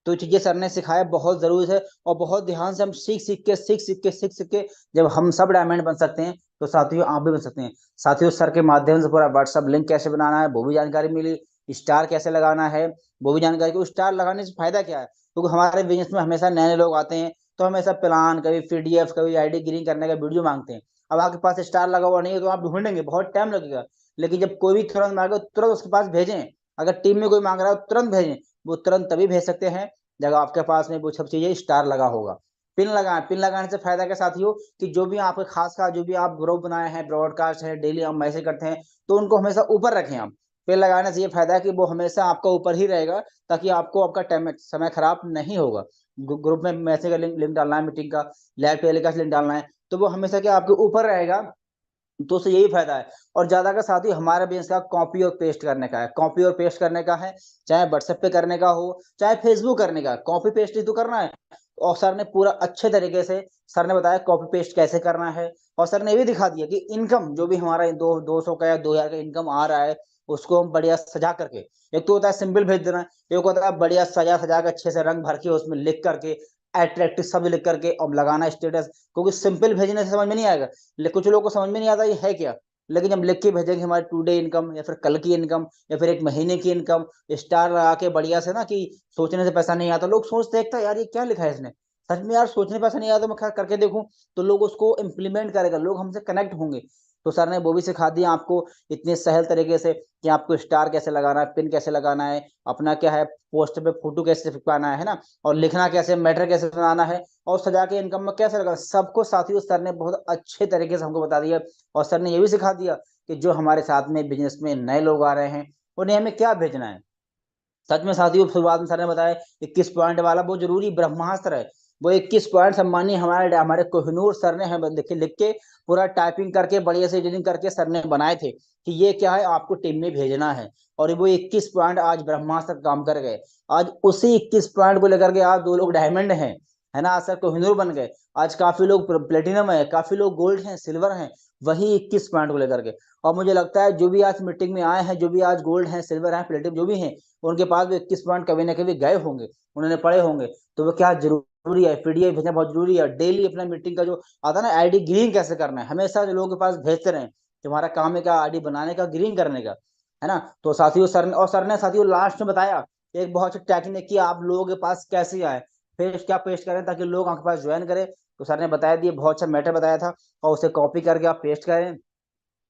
तो चीजें सर ने सिखाया बहुत जरूरी है, और बहुत ध्यान से हम सीख सीख के जब हम सब डायमंड बन सकते हैं, तो साथियों आप भी बन सकते हैं। साथियों, सर के माध्यम से पूरा व्हाट्सएप लिंक कैसे बनाना है वो भी जानकारी मिली, स्टार कैसे लगाना है वो भी जानकारी। को स्टार लगाने से फायदा क्या है, क्योंकि हमारे बिजनेस में हमेशा नए नए लोग आते हैं, तो हमेशा प्लान, कभी पीडीएफ, कभी आईडी ग्रीन करने का वीडियो मांगते हैं। अब आपके पास स्टार लगा हुआ नहीं है तो आप ढूंढेंगे, बहुत टाइम लगेगा। लेकिन जब कोई भी तुरंत मांगे, तुरंत उसके पास भेजें। अगर टीम में कोई मांग रहा है, तुरंत भेजें। वो तुरंत तभी भेज सकते हैं जब आपके पास में वो सब चीजें स्टार लगा होगा। पिन लगाएं, पिन लगाने से फायदा क्या साथियों, कि जो भी आपके खास जो भी आप ग्रुप बनाए हैं, ब्रॉडकास्ट है, डेली हम मैसेज करते हैं, तो उनको हमेशा ऊपर रखें आप। पेड़ लगाने से ये फायदा है कि वो हमेशा आपका ऊपर ही रहेगा, ताकि आपको आपका टाइम समय खराब नहीं होगा। ग्रुप में मैसेज का लिंक लिंक डालना है, मीटिंग का, लाइव टेलीकास्ट लिंक डालना है, तो वो हमेशा क्या आपके ऊपर रहेगा। तो उससे यही फायदा है। और ज्यादा का साथ ही हमारा बिजनेस का कॉपी और पेस्ट करने का है, कॉपी और पेस्ट करने का है, चाहे व्हाट्सएप पे करने का हो, चाहे फेसबुक करने का, कॉपी पेस्ट ही तो करना है। और सर ने पूरा अच्छे तरीके से सर ने बताया कॉपी पेस्ट कैसे करना है। और सर ने ये भी दिखा दिया कि इनकम जो भी हमारा 200 का या 2000 का इनकम आ रहा है, उसको हम बढ़िया सजा करके, एक तो होता है सिंपल भेज देना, एक होता है बढ़िया सजा सजा के अच्छे से रंग भर के उसमें लिख करके, अट्रैक्टिव शब्द लिख करके और लगाना स्टेटस। क्योंकि सिंपल भेजने से समझ में नहीं आएगा, कुछ लोगों को समझ में नहीं आता ये है क्या। लेकिन जब लिख के भेजेंगे हमारी टुडे इनकम, या फिर कल की इनकम, या फिर एक महीने की इनकम, स्टार लगा के बढ़िया से ना, कि सोचने से पैसा नहीं आता, लोग सोचते हैं यार ये क्या लिखा है इसने, सच में यार सोचने पैसा नहीं आता, मैं खैर करके देखूं, तो लोग उसको इम्प्लीमेंट करेगा, लोग हमसे कनेक्ट होंगे। तो सर ने वो भी सिखा दिया आपको इतने सहल तरीके से, कि आपको स्टार कैसे लगाना है, पिन कैसे लगाना है, अपना क्या है, पोस्ट पे फोटो कैसे चिपकाना है ना, और लिखना कैसे, मैटर कैसे बनाना है, और सजा के इनकम में कैसे लगाना, सबको साथियों सर ने बहुत अच्छे तरीके से हमको बता दिया। और सर ने ये भी सिखा दिया कि जो हमारे साथ में बिजनेस में नए लोग आ रहे हैं, उन्हें हमें क्या भेजना है। सच में साथियों, शुरुआत में सर ने बताया 21 पॉइंट वाला वो जरूरी ब्रह्मास्त्र है। वो 21 पॉइंट सम्मानीय हमारे हमारे कोहिनूर सर ने हमें लिख के पूरा टाइपिंग करके बढ़िया से एडिटिंग करके सर ने बनाए थे, कि ये क्या है आपको टीम में भेजना है। और वो 21 पॉइंट आज ब्रह्मास्त्र काम कर गए। आज उसी 21 पॉइंट को लेकर के आज 2 लोग डायमंड हैं, है ना, आज सर कोहिनूर बन गए। आज काफी लोग प्लेटिनम है, काफी लोग गोल्ड हैं, सिल्वर हैं, वही 21 पॉइंट को लेकर के। और मुझे लगता है जो भी आज मीटिंग में आए हैं, जो भी आज गोल्ड हैं, सिल्वर हैं, प्लेटिनम जो भी हैं, उनके पास भी 21 पॉइंट कभी ना कभी गए होंगे, उन्होंने पढ़े होंगे। तो वो क्या जरूरी है, पीडीएफ भेजना बहुत जरूरी है। डेली अपना मीटिंग का जो आता है ना, आईडी ग्रीन कैसे करना है, हमेशा जो लोगों के पास भेजते रहे, तुम्हारा काम है क्या, आईडी बनाने का, ग्रीन करने का, है ना। तो साथियों सर ने, और सर ने साथियों लास्ट में बताया एक बहुत अच्छी टेक्निक कि आप लोगों के पास कैसे आए, पेस्ट क्या पेस्ट करें ताकि लोग आपके पास ज्वाइन करें। तो सर ने बताया दिए, बहुत अच्छा मैटर बताया था, और उसे कॉपी करके आप पेस्ट करें।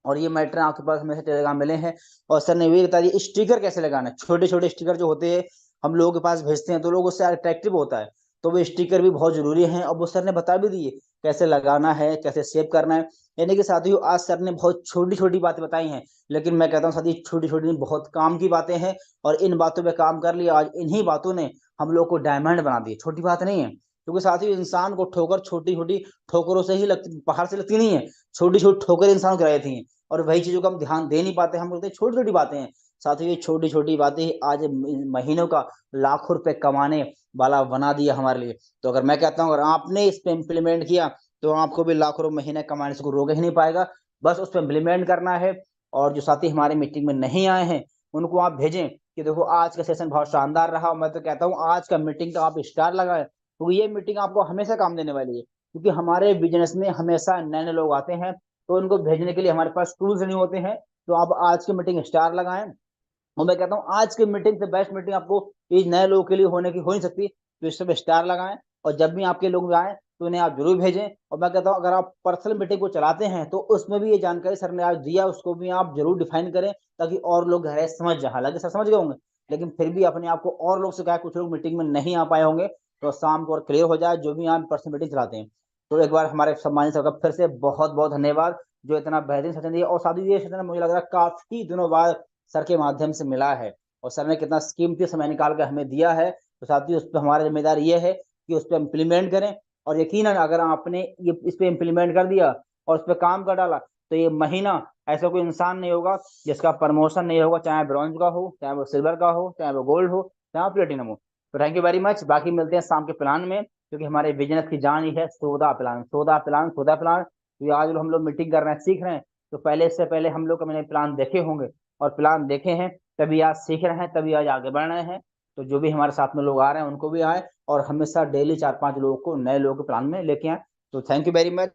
और ये मैटर आपके पास हमेशा टेलीग्राम मिले हैं। और सर ने भी बता दिया स्टिकर कैसे लगाना है, छोटे छोटे स्टिकर जो होते हैं हम लोगों के पास भेजते हैं, तो लोग उससे अट्रैक्टिव होता है, तो वो स्टिकर भी बहुत जरूरी है। और वो सर ने बता भी दिए कैसे लगाना है, कैसे सेव करना है। यानी कि साथियों आज सर ने बहुत छोटी छोटी बातें बताई हैं, लेकिन मैं कहता हूँ साथियों छोटी छोटी नहीं, बहुत काम की बातें हैं। और इन बातों पे काम कर लिया, आज इन्हीं बातों ने हम लोग को डायमंड बना दिए, छोटी बात नहीं है। क्योंकि साथियों इंसान को ठोकर छोटी छोटी ठोकरों से ही लगती, पहाड़ से लगती नहीं है, छोटी छोटी ठोकर इंसान को रहती हैं। और वही चीजों को हम ध्यान दे नहीं पाते, हम बोलते हैं छोटी छोटी बातें हैं। साथियों ये छोटी छोटी बातें ही आज महीनों का लाखों रुपए कमाने वाला बना दिया हमारे लिए। तो अगर मैं कहता हूँ अगर आपने इस पे इम्प्लीमेंट किया, तो आपको भी लाखों रुपए महीने कमाने से कोई रोक ही नहीं पाएगा। बस उस पर इम्प्लीमेंट करना है। और जो साथी हमारे मीटिंग में नहीं आए हैं, उनको आप भेजें कि देखो आज का सेशन बहुत शानदार रहा। और मैं तो कहता हूँ आज का मीटिंग का आप स्टार लगाएं, क्योंकि ये मीटिंग आपको हमेशा काम देने वाली है। क्योंकि हमारे बिजनेस में हमेशा नए नए लोग आते हैं, तो उनको भेजने के लिए हमारे पास टूल्स नहीं होते हैं। तो आप आज की मीटिंग स्टार लगाएं। और मैं कहता हूँ आज की मीटिंग से बेस्ट मीटिंग आपको ये नए लोगों के लिए होने की हो नहीं सकती। तो इस समय स्टार लगाएं, और जब भी आपके लोग आए तो उन्हें आप जरूर भेजें। और मैं कहता हूँ अगर आप पर्सनल मीटिंग को चलाते हैं तो उसमें भी ये जानकारी सर ने आज दिया, उसको भी आप जरूर डिफाइन करें, ताकि और लोग गहराई समझ जाए। हालांकि सर समझ गए होंगे, लेकिन फिर भी अपने आप को और लोग सिखाए, कुछ लोग मीटिंग में नहीं आ पाए होंगे, तो शाम को और क्लियर हो जाए जो भी आप पर्सनल मीटिंग चलाते हैं। तो एक बार हमारे सम्मानित सर का फिर से बहुत बहुत धन्यवाद, जो इतना बेहतरीन सेशन दिया। और साथ ही ये सेशन मुझे लग रहा है काफी दिनों बाद सर के माध्यम से मिला है, और सर ने कितना कीमती समय निकाल कर हमें दिया है। तो साथियों उस पर हमारा जिम्मेदारी ये है कि उस पर इम्प्लीमेंट करें। और यकीनन अगर आपने ये इस पे इम्प्लीमेंट कर दिया और उस पर काम कर डाला, तो ये महीना ऐसा कोई इंसान नहीं होगा जिसका प्रमोशन नहीं होगा, चाहे ब्रॉन्ज का हो, चाहे वो सिल्वर का हो, चाहे वो गोल्ड हो, चाहे वो प्लेटिनम हो। तो थैंक यू वेरी मच। बाकी मिलते हैं शाम के प्लान में, क्योंकि हमारे बिजनेस की जान ही है 14 प्लान, 14 प्लान, 14 प्लान। तो आज हम लोग मीटिंग कर रहे हैं, सीख रहे हैं, तो पहले इससे पहले हम लोग मैंने प्लान देखे होंगे, और प्लान देखे हैं तभी आज सीख रहे हैं, तभी आज आगे बढ़ रहे हैं। तो जो भी हमारे साथ में लोग आ रहे हैं उनको भी आए, और हमेशा डेली 4-5 लोगों को, नए लोगों के प्लान में लेके आए। तो थैंक यू वेरी मच।